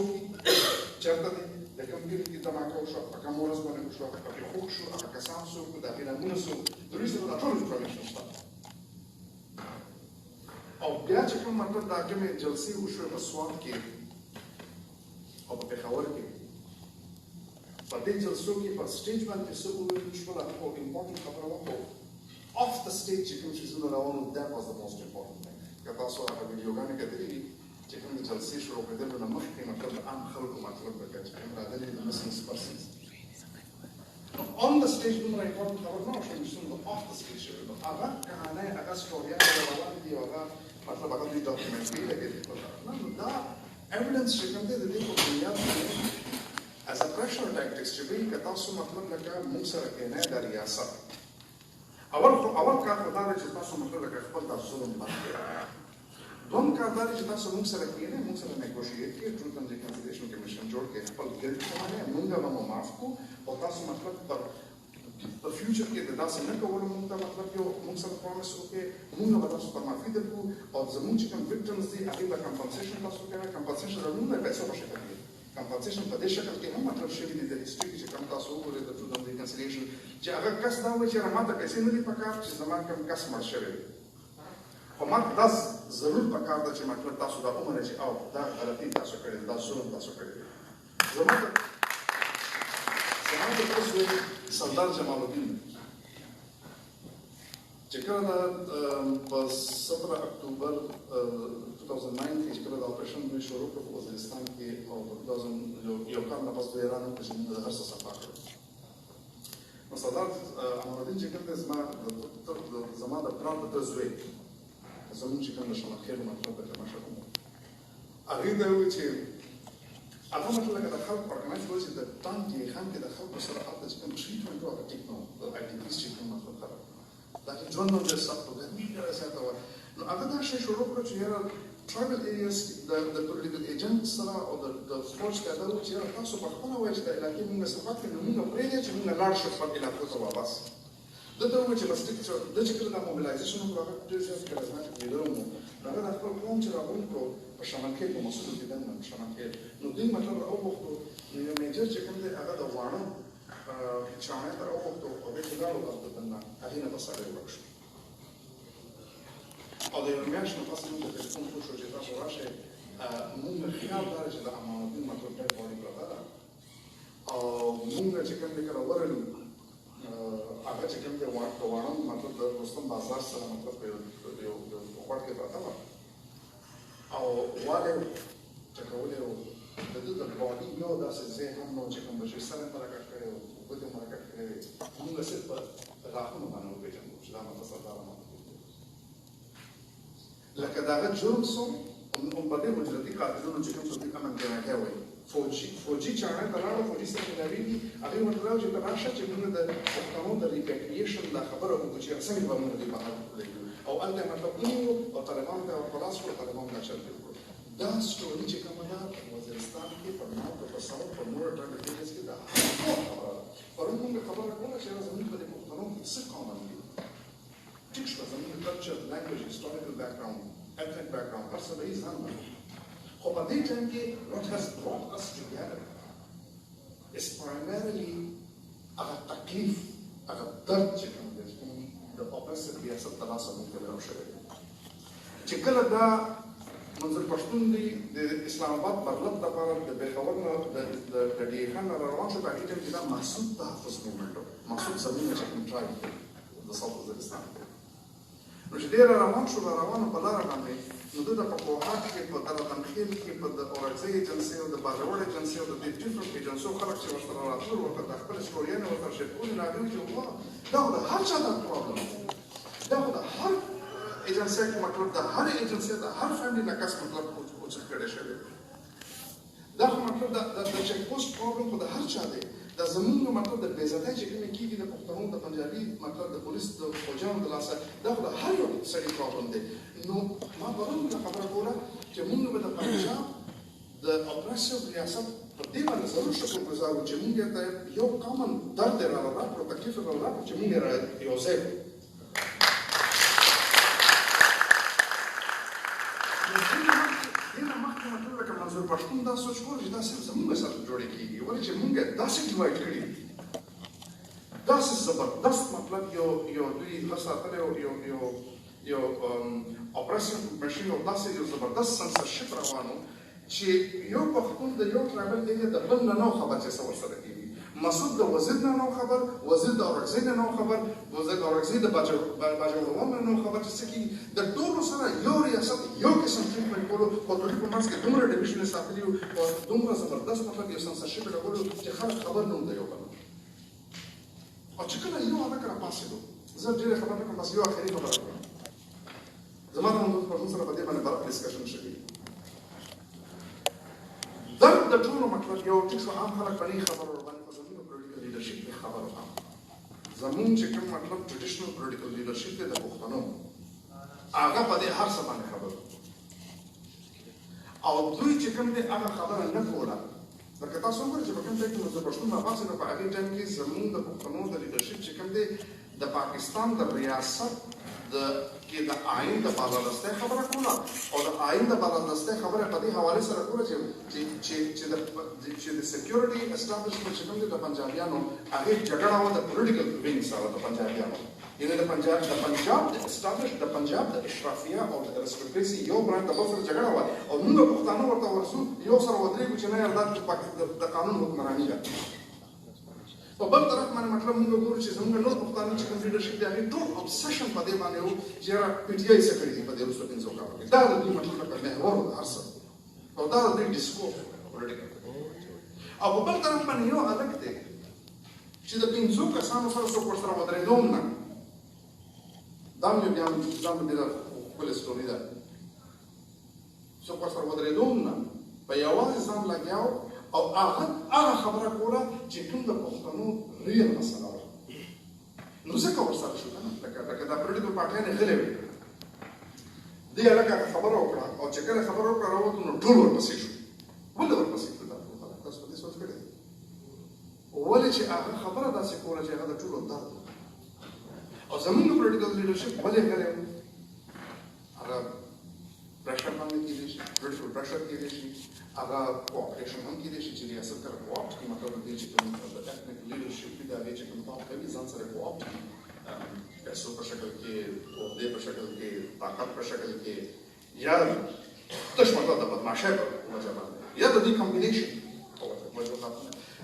چرته دي د کمپیوټر کې تماکو شو په کوم ورځ باندې شو په خو شو هغه کسان سو د پیرامونو سو د ریسو د ټول انفارمیشن شته او بیا چې کوم مطلب دا کومه جلسې وشو په سواد کې او په پېښور کې په دې جلسو کې په سټیج باندې څه وویل شول هغه امپورټنټ خبره وکړه off the stage چې کوم څه راوړل that was the most important thing که تاسو هغه ویډیوګانې کتلې چې کوم جلسې شروع کېدل نو مخکې مطلب عام خلکو مطلب وکړي چې کوم راغلي د missing persons on the stage دومره امپورټنټ خبره نه شوه چې off the stage شوه هغه کانه هغه ستوریا روان دي هغه مطلب هغه د ډاکومنټري لګېدل نو دا evidence چې کوم دی د دې په بنیاد باندې as a pressure tactics چې وایي که تاسو مطلب لکه موږ سره کېنه د ریاست اول کار دا دی چې تاسو مطلب لکه خپل تاسو ظلم بند کړئ دوم کار دا دی چې تاسو موږ سره کېنه موږ سره نیګوشیټ کړئ ټروت اینډ ریکنسیلیشن کمیشن جوړ کړئ خپل ګلټ ومنئ موږ به مو معاف کړو او تاسو مطلب په فیوچر کې د داسې نه کولو موږ ته مطلب یو موږ سره پرومس وکړئ موږ به تاسو ته معافي درکړو او زموږ چې کوم وکټمز دي هغې به کمپنسیشن تاسو کوئ کمپنسیشن زموږ د پیسو په شکل کې کمپنسیشن په دې شکل کې هم مطلب شوي دي د هسټري کې چې کوم تاسو وګورئ د ټروت اینډ ریکنسیلیشن چې هغه کس دا وایي چې ماته پیسې نه دي پکار چې زما کوم کس مړ شوی دی خو ماته دا ضرور پکار ده چې مطلب تاسو دا ومنئ چې او دا غلطي تاسو کړې ده دا ظلم تاسو کړی دی زما د اوس سردار جمال الدین چې کله دا په 17 اکتوبر 2009 کې چې کله دا اپریشن دوی شروع کړ په وزیرستان کې او په 2000 یو کال نه پس دوی اعلان وکړ چې موږ د هر څه صفا کړو نو سردار امان الدین چې کوم دی زما د پلار د ده زوی زموږ چې کوم د شمالخیل مطلب د تماشا کوم هغې ته وویل چې هغه مطلب لکه د خلکو په ارګنایز کول چې د ټانک یخن کې د خلکو سره هلته چې کوم ټریټمنټ و هغه ټیک نه و د آی ډي پیس چې کوم مطلب خراب دا چې ژوند هم ډېر سخت و ګرمي ډېره زیاته وه نو هغه دا شی شروع کړو چې یاره ټرایبل ایریاز د لیګل ایجنټ سره او د فورس پیاده و چې یاره تاسو په خپله وایئ چې د علاقې مونږ صفات کړي نو مونږ پرېږدئ چې مونږ لاړ شو خپل علاقو ته واپس ده ته وویل چې بس ټیک شو ده چې کله دا موبلایزیشن وکړو هغه ډېر زیات کرزماټیک لیډر و نو هغه د خپل قوم چې راغونډ کړو په شمالخیل په مسؤلو کې دننه په شمالخیل نو دوی مطلب راوغوښتو نو یو میجر چې کوم دی هغه د واڼه چاڼۍ ته راوغوښتو او بیا چې لاړو هلته دننه هغې نه به سړی ورک شو او د یو میاشت نه پس موږ د تلیفون وشو چې تاسو راشئ موږ خیال دا دی چې د امان الدین مطلب ډېر باډي پرته ده او موږ چې کوم دی کله ورغلو هغه چې کوم دی په واڼه مطلب د رستم بازار سره مطلب په یو غوړ کې پرته وه او والی چکولی و د ده د باډي یو داسې ځای هم نه و چې کوم بشر سر یې مرکټ کړی و ګوتې مرکټ کړی وې موږ صرف په غاښونو باندې وپېژندو چې دا ماته سردار امان لکه د هغه جرم څو هم په دې مجرتي قاتلونو چې کوم څوک امن ګڼاټی وایي فوجي چاڼۍ ته لاړو فوجي سره ملاوېږي هغې ورته راوړي چې ته راشه چې موږ د پښتنو د ریپیټریشن دا خبره وکړو چې څنګه به موږ دوی بهر ولېږو او هلته مطلب ونیو او طالبانو ته ور خلاص کړو طالبان دا چل وکړو دا سټوري چې کومه ده په وزیرستان کې په ناو په پساو په نورو ټرایبل ایریاز کې دا خبره ده پرون موږ خبره کوله چې زموږ په دې پښتنو کې څه کامن دي ټیک شوه زموږ کلچر لینګویج هسټوریکل بیکګراوند ethnic background هر څه به یې ځان لري خو په دې ټایم کې what has brought us together is primarily هغه تکلیف هغه درد چې کوم دی د اپریسیو ریاست د لاسه موږ ته راوشوی دی چې کله دا منظور پښتون دی د اسلام آباد برلت لپاره د پېښور نه د ډي خان نه روان شو په هغې ټایم کې دا محسود تحفظ مومنټ و محسود زمونږ چې کوم ټرایب دی د ساوث وزیرستان دی نو چې ډېر روان شو د روانو په لاره باندې نو ده د په کوهاټ کې په قرهتنخیل کې په د اورکزۍ ایجنسۍ او د باجوړ ایجنسۍ او د دې ډیفرنټ ایجنسیو خلک چې ورسره راتلل ورته د خپل سټوریانې ورته شیر کولې نو هغوی چې واه دا خو د هر چا دا پرابلم دا خو د هر ایجنسۍ کې مطلب د هر ایجنسۍ د هر فیملي نه کس مطلب اوچت کړی شوی دا خو مطلب د چیک پوسټ پرابلم خو د هر چا دی دا زمونږ مطلب د بېعزتۍ چې کومې کېږي د پښتنو د پنجابي مطلب د پولیس د فوجیانو د لاسه دا خو د هر یو سړي پرابلم دی نو ما پرون خبره کوله چې موږ به د پنجاب د اپریسیو ریاست په دې باندې ضرور شکر ګزار وو چې موږ ته یو کامن درد یې راکړو تکلیف یې راکړو چې موږ یې یوځای کړو منظور پښتون دا سوچ کول چې دا صرف زموږ سره جوړې کېږي ولې چې موږ داسې ډیوایډ کړي دي داسې زبردست مطلب یو دوی ښه ساتلی یو اپریسیو مشین او داسې یو زبردست سنسرشپ روان و چې یو پښتون د یو ټرایبل ایریا د بل نه نه خبر چې څه ورسره کېږي مسعود د وزیر نه نه خبر وزیر د اورکزۍ نه نه خبر وزیر د اورکزۍ د باجوړوان نه نه خبر چې څه کېږي د ټولو سره یو ریاست یو قسم ټریټمنټ کولو په دوی په منځ کې دومره ډیویژن یې ساتلي وو او دومره زبردست مطلب یو سنسرشپ یې لګولو چې خلک خبر نه وو د یو بل او چې کله یو هلک راپاڅېدو زه ډېرې خبرې نه کوم بس یو اخري خبره کوم زما د منظور پښتون سره په دې باندې برابر ډسکشن شوي درد د ټولو مطلب یو ټیک شو عام خلک په دې خبرو باندې په زمونږ پولیټیکل لیډرشپ کې خبرو هم زمونږ چې کوم مطلب ټریډیشنل پولیټیکل لیډرشپ دی د پښتنو هغه په دې هر څه باندې خبرو او دوی چې کوم دی هغه خبره نه کوله لکه تاسو وګورئ چې په کوم ځای کې منظور پښتون راپاڅېد نو په هغې ټایم کې زمونږ د پښتنو د لیډرشپ چې کوم دی د پاکستان د ریاست کې د آئین د بالادستۍ خبره کوله او د آئین د بالادستۍ خبره په دې حوالې سره کوله چې د سکیورټي اسټابلیشمنټ چې کوم دی د پنجابیانو هغې جګړه وه د پولیټیکل وینګ سره د پنجابیانو یعنې د پنجاب د اسټابلیش د پنجاب د اشرافیه او د ارستوکراسي یو برانډ د بل سره جګړه وه او موږ پښتانه ورته ورسو یو سره ودرېږو چې نه یار دا د قانون حکمراني ده په بل طرف باندې مطلب موږ ګورو چې زموږ نور پښتانه چې کوم لیډرشپ دی هغې ټول ابسیشن په دې باندې وو چې یاره پي ټي آی څه کړي دي په دې وروستو 500 کالو کې دا د دوی مطلب لکه محور د هر څه او دا د دوی ډسکور پولیټیکل او په بل طرف باندې یو هلک دی چې د 500 کسانو سره څوک ورسره ودرېدو هم نه دا هم یو بیا ځان ته ډېره ښکلې سټوري ده څوک ورسره ودرېدو هم نه په یوازې ځان لګیا او هغه خبره کوله چې کوم د پښتنو ریل مسله وه نو ځکه ورسره شو که نه لکه دا پولیټیکل پارټیانې غلې وې دې هلک هغه خبره وکړه او چې کله خبره وکړه راووتو نو ټول ورپسې شو ولې ورپسې شو دا ټول خلک تاسو په دې سوچ کړی ولې چې هغه خبره داسې کوله چې هغه د ټولو درد او زمونږ پولیټیکل لیډرشپ ولې غلی و هغه پریشر باندې کېدی شي پولیټیکل پریشر کېدی شي هغه کوآپریشن هم کېدی شي چې ریاست سره کوآپټ کړي مطلب دې چې کوم د ټکنیکل لیډرشپ دی د هغې چې کوم کار کوي ځان سره کوآپټ کړي پیسو په شکل کې عهدې په شکل کې طاقت په شکل کې یا تش مطلب د بدماشۍ په وجه باندې یا د دې کمبینیشن په وجوهات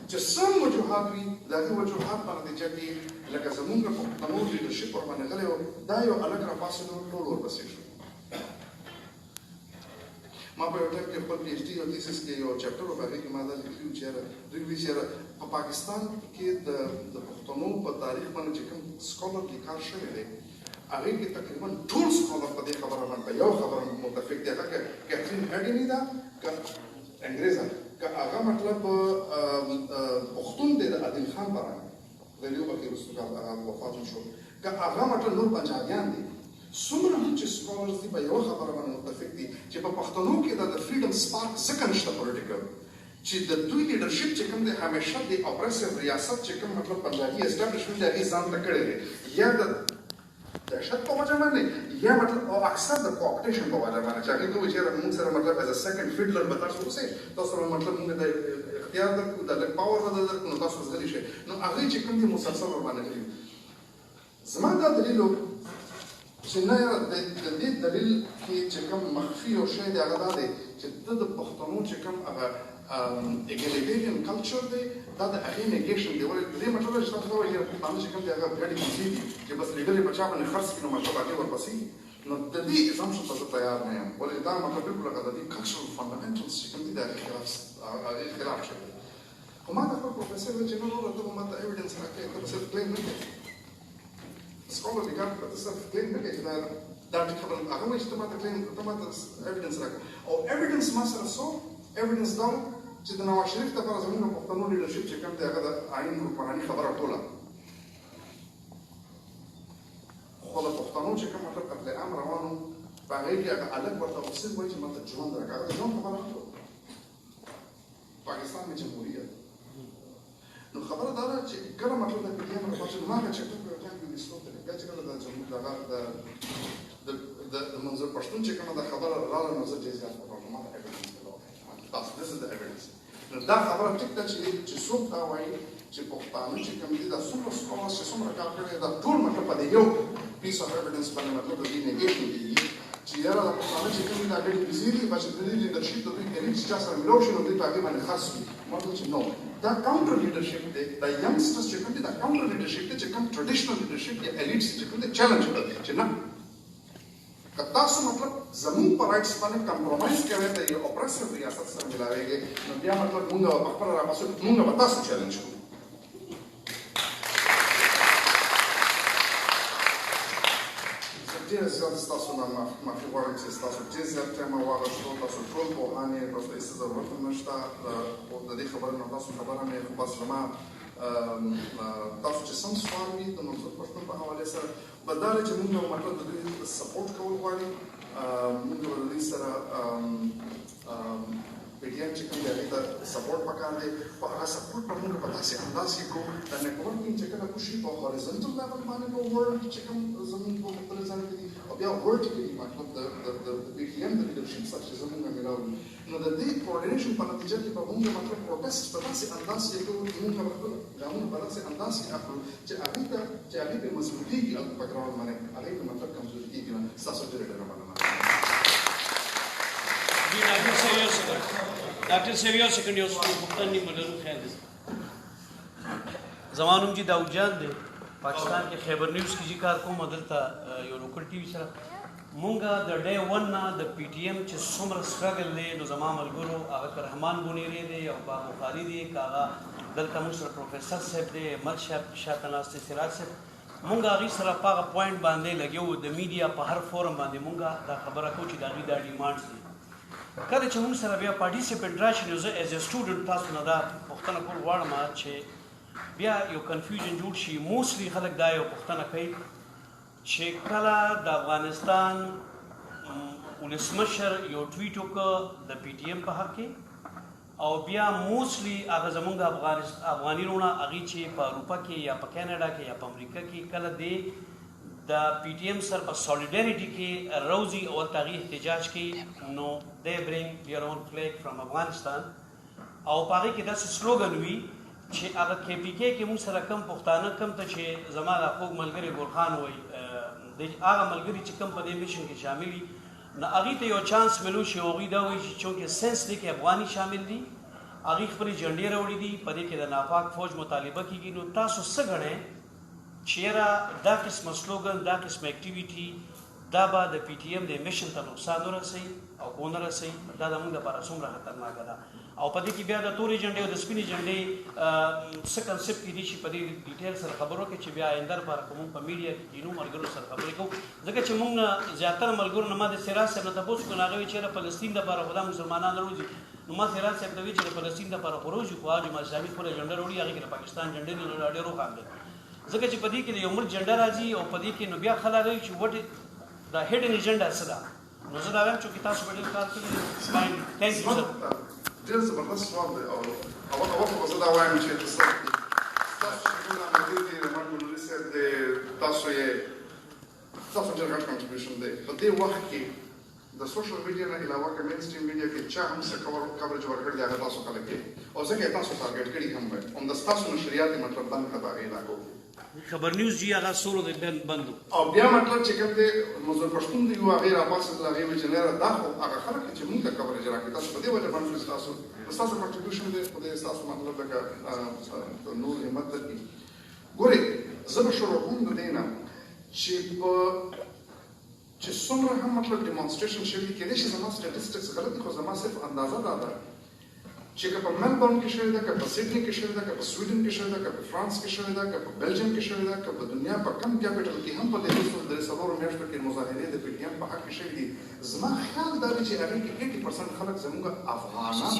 چې سم وجوهات وي د هغې وجوهات په نتیجه کې لکه زمونږ پښتنو لیډرشپ ورباندې غلی و دا یو هلک راپاڅېدو ټول ورپسې شو ما په یو ټایم کې خپل پی ایچ ډي او تیسس کې یو چپټر و په هغې کې ما دا لیکلي وو چې یاره دوی وایي چې یاره په پاکستان کې د پښتنو په تاریخ باندې چې کوم سکالر لیکار شوی دی هغې کې تقریبا ټول سکالر په دې خبره باندې په یو خبره متفق دی هغه که کیترین هیډیني ده که انګریزه که هغه مطلب پښتون دی د عادل خان برانګ د یو بلکې وروسته هغه وفات شو که هغه مطلب نور پنجابیان دي څومره هم چې سکالرز دي په یوه خبره باندې متفق دي چې په پښتنو کې دا د فریډم سپارک ځکه نشته پولیټیکل چې د دوی لیډرشپ چې کوم دی همیشه د اپریسیو ریاست چې کوم مطلب پنجابي اسټابلیشمنټ دی هغې ځان ته کړی دی یا د دهشت په وجه باندې یا مطلب او اکثر د کوآپټیشن په وجه باندې چې هغې ته وایي چې موږ سره مطلب ایز ا سیکنډ فیډلر به تاسو اوسئ تاسو سره مطلب موږ د اختیار درکړو د لږ باور درکړو نو تاسو زغلی شئ نو هغوی چې کوم دي مسلسل ورباندې کوي زما دا دلیل و چې نه د دې دلیل کې چې کوم مخفي او شی دی هغه دا دی چې د پښتنو چې کوم هغه egalitarian culture دی دا د هغې نیګیشن دی ولې د دې مطلب چې تاسو وایئ چې پښتانه چې کوم دی هغه ګډې کوڅې دي چې بس لیډر یې په چا باندې خرڅ کړي نو مطلب هغې ورپسې نو د دې assumption ته زه تیار نه یم ولې دا مطلب بالکل هغه د دې cultural fundamentals چې کوم دي د هغې خلاف شوی خو ما د خپل پروفیسر ویل چې نه نوره ته به ما ته ایویډنس راکړې ته به صرف کلیم نه کوې scholarly ګډ ته صرف کلیم نه کوې چې دا ټیک خبره هغه وایي چې ته ما ته کلیم ته ما ته ایویډنس راکړه او ایویډنس ما سره څو ایویډنس دا چې د نواز شریف لپاره زموږ د پښتنو لیډرشپ چې کوم دی هغه د آئین حکمراني خبره ټوله خو د پښتنو چې کوم مطلب قتل عام روانو په هغې کې هغه هلک ورته وصیت وایي چې ما ته ژوند راکړه هغه د ژوند خبره نه کوي پاکستان में جمهوریت نو خبره دا ده چې کله مطلب د پی ډي ایم لپاره چې ما هغه چېک کړی ټایم کې ویسلو ته بیا چې کله د منظور پښتون چې کومه دا خبره راغله نو زه ډېر زیات وکړم ما ته ایویډنس تاسو this is the evidence نو دا خبره ټیک ده چې څوک دا وایي چې پښتانه چې کوم دي دا څومره سکولرز چې څومره کار کړی دا ټول مطلب په دې یو پیس اف ایویډنس باندې مطلب د دې نیګیشن دی چې یاره د پښتانه چې کوم دا ګډې پیسې دي چې د دې لیډرشپ د دوی کې چې چا سره ملو شي نو دوی په هغې باندې خرڅ کړي ما ته چې نو دا کاونټر لیډرشپ دی دا ینګسټرز چې کوم دي دا کاونټر لیډرشپ دی چې کوم ټریډیشنل لیډرشپ یا الیټس چې کوم دي چیلنج کړي چې نه که تاسو مطلب زموږ په رایټس باندې کمپرومایز کوئ د یو اپریسیو ریاست سره ملاویږئ نو بیا مطلب موږ به په خپله راپاسو موږ به تاسو چیلنج کړو ډېر زیات ستاسو نه معافي غواړم چې ستاسو ډېر زیات ټایم واغوښتو تاسو ټول پوهان یې بس هېڅ ضرورت هم نشته د دې خبرې نه تاسو خبره مې خو بس زما تاسو چې سم سوال وي د منظور پښتون په حوالې سره بس دا دی چې موږ مطلب د دوی سپورټ کول غواړي موږ به د دوی سره پی ډي ایم چې کوم دی هغې ته سپورټ پکار دی خو هغه سپورټ به موږ په داسې انداز کې کوو د نیټورکینګ چې کله وشي په هوریزنټل لیول باندې په ورلډ چې کوم زموږ په مختلف ځایونو کې دي او بیا ورټیکلي مطلب د پی ډي ایم د لیډرشپ سره چې زموږ میلاو وي نو د دې کوارډینیشن په نتیجه کې به موږ مطلب پروټیسټ په داسې انداز کې کوو موږ ګامونه په داسې انداز کې اخلو چې هغې ته چې هغې پرې مضبوطېږي هلته په ګراونډ باندې هغې پرې مطلب کمزوري کېږي نه ستاسو ډېره ډېره مننه ډاکټر صاحب یو سیکنډ یو پوښتنه نیمه لرو خیر دی زما نوم چې داود جان دی پاکستان کې خیبر نیوز کې چې کار کوم دلته یو لوکل ټي وي سره مونږ د ډے ون نه د پی ټي ایم چې څومره سټرګل دی نو زما ملګرو هغه که رحمان بونیری دی او با بخاري دی که هغه دلته موږ سره پروفیسر صاحب دی احمد شاته ناست دی سراج صاحب مونږ هغې سره په هغه پوینټ باندې لګیو د میډیا په هر فورم باندې مونږ دا خبره کوو چې د هغې دا ډیمانډز دي کله چې موږ سره بیا پارټیسپینټ راشي نو زه ایز ا سټوډنټ تاسو نه دا پوښتنه کول غواړم چې بیا یو کنفیوژن جوړ شي موسټلی خلک دا یو پوښتنه کوي چې کله د افغانستان ولسمشر یو ټویټ وکړه د پی ټي ایم په حق کې او بیا موسټلی هغه زموږ افغاني وروڼه هغې چې په اروپا کې یا په کینیډا کې یا په امریکا کې کله دی د پی ټي ایم سره په سالیډریټي کې روزي او ورته هغې احتجاج کوي نو دی برینګ دیئر اون فلیګ فرام افغانستان او په هغې کې داسې سلوګن وي چې هغه کې پی کې کې موږ سره کم پښتانه کم ته چې زما دا خوږ ملګری ګورخان وایي هغه ملګري چې کم په دې میشن کې شامل دي نو هغې ته یو چانس ملو چې هغوی دا وایي چې چونکې سینس دی کې افغاني شامل دي هغې خپلې جنډې راوړي دي په دې کې د ناپاک فوج مطالبه کېږي نو تاسو څه ګڼئ چیرې دا قسمه سلوګن دا قسمه اکټیویټي دا به د پی ټي ایم د میشن ته نقصان ورسوي او که ونه رسوي دا زموږ لپاره څومره خطرناکه ده او په دې کې بیا د تورې جنډې او د سپینې جنډې څه کنسپټ کېدي شي په دې ډیټیل سره خبرو کې چې بیا آینده لپاره که موږ په میډیا کې کینو ملګرو سره خبرې کوو ځکه چې موږ نه زیاتره ملګرو نه ما د سراج صاحب نه تپوس کړو هغه وایي چېرې فلسطین دپاره خو دا مسلمانان روزي نو ما سراج صاحب ته وایي چې د فلسطین دپاره خو روزي خو جماعت اسلامي خپله جنډه راوړي هغې کې د پاکستان جنډې نه ډېر روښان دی ځکه چې په دې کې د یو ملک جنډه راځي او په دې کې نو بیا خلک وایي چې وټ د هیډن ایجنډا څه ده نو زه دا وایم چې تاسو به ډېر کار کوئ تھینک یو سر ډېر زبردست سوال دی او اول خو زه دا وایم چې تاسو چې کوم عملي دي رحمان بونیری صاحب دی تاسو ډېر غټ کنټریبیوشن دی په دې وخت کې د سوشل میډیا نه علاوه که مین سټریم میډیا کې چا هم څه کوریج ورکړی دی هغه تاسو خلک کوي او ځکه تاسو ټارګټ کړي هم وي همدا ستاسو نشریات یې مطلب بند کړه په هغې علاقو خبر نیوز جی هغه سولو د بندو او بیا مطلب چې کوم دی مزدور پښتون دی یو هغې راپاسېدل هغې ویل چې نه دا خو هغه خلک چې مونږ ته کوریج راکړي تاسو په دې وجه باندې ستاسو کنټریبیوشن دی خدای ستاسو مطلب لکه نور همت درکړي ګورئ زه به شروع کوم د دې نه چې څومره هم مطلب ډیمانسټریشن شوي دي کېدای شي زما سټیټسټکس غلط دي خو زما صرف اندازه دا ده چې که په ملبورن کې شوې ده که په سیډني کې شوې ده که په سویډن کې شوې ده که په فرانس کې شوې ده که په بلجیم کې شوې ده که په دنیا په کم کیپټل کې هم په دې څلورو میاشتو کې مظاهرې د پی ټي ایم په حق کې شوي دي زما خیال دا دی چې هغې کې 80% خلک زموږ افغانان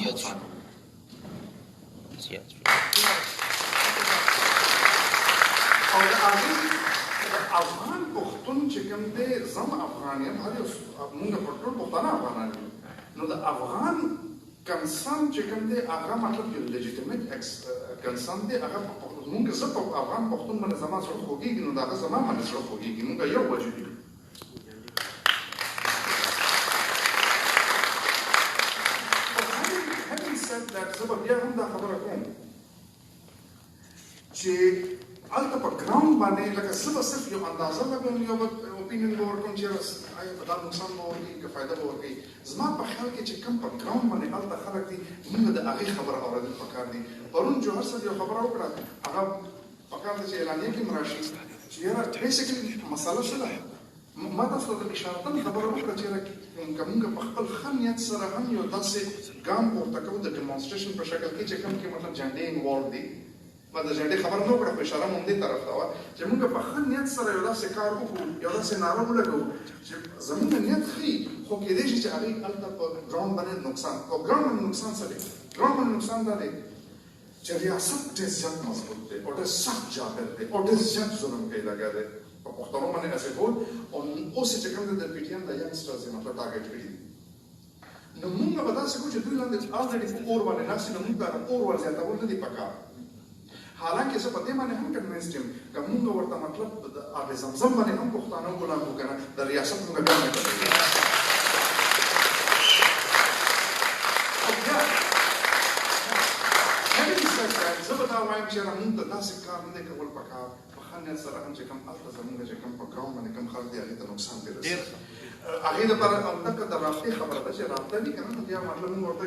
او د هغې افغان پښتون چې کوم دی زم افغان یم هر یو مونږ په ټول پښتانه افغانان یو نو د افغان کنسرن چې کوم دی هغه مطلب یو لیجیټیمیټ کنسرن دی هغه مونږ زه په افغان پښتون باندې زما زړه خوږېږي نو د هغه زما باندې زړه خوږېږي مونږ یو وجود یو زه به بیا هم دا خبره کوم چې هلته په ګراوند باندې لکه زه به صرف یو اندازه لګوم یو به اوپینین به ورکوم چې آیا په دا نقصان به ورکوي که فایده به ورکوي زما په خیال کې چې کوم په ګراوند باندې هلته خلک دي موږ د هغې خبره اورېدل پکار دي پرون جوهر صاحب یو خبره وکړه هغه پکار ده چې اعلانیه کې هم راشي چې یاره بیسیکلي مسله څه ده ما تاسو ته اشارتن خبره وکړه چې که موږ په خپل ښه نیت سره هم یو داسې ګام پورته کوو د ډیمانسټریشن په شکل کې چې کوم کې مطلب جنډې انوالو دي ما د جنډې خبره نه وکړه خو اشاره مو همدې طرف ته وه چې موږ په ښه نیت سره یو داسې کار وکړو یو داسې ناره ولګوو چې زموږ نیت ښي خو کېدای شي چې هغې هلته په ګراوند باندې نقصان او ګراوند باندې نقصان څه دی ګراوند باندې نقصان دا دی چې ریاست ډېر زیات مضبوط دی او ډېر سخت جابر دی او ډېر زیات ظلم کوي لګیا دی په پښتنو باندې هسې ټول او اوس چې کوم دی د پی ټي ایم د ینګسټرز یې مطلب ټارګېټ کړي دي نو موږ به داسې کوو چې دوی لاندې الریډي په اور باندې ناست دي نو موږ د اور ور زیاتول نه دي پکار حالانکه زه په دې باندې هم کنوینسډ یم که موږ ورته مطلب د آب زمزم باندې هم پښتانه وګڼو که نه د ریاست موږ بیا نه کوو زه به دا وایم چې یاره موږ ته داسې کار نه دی کول پکار په ښه نیت سره هم چې کوم هلته زموږ چې کوم په ګراوند باندې کوم خلک دي هغې ته نقصان دې رسېږي هغې دپاره همدغه د رابطې خبره ده چې رابطه دي که نه بیا مطلب موږ ورته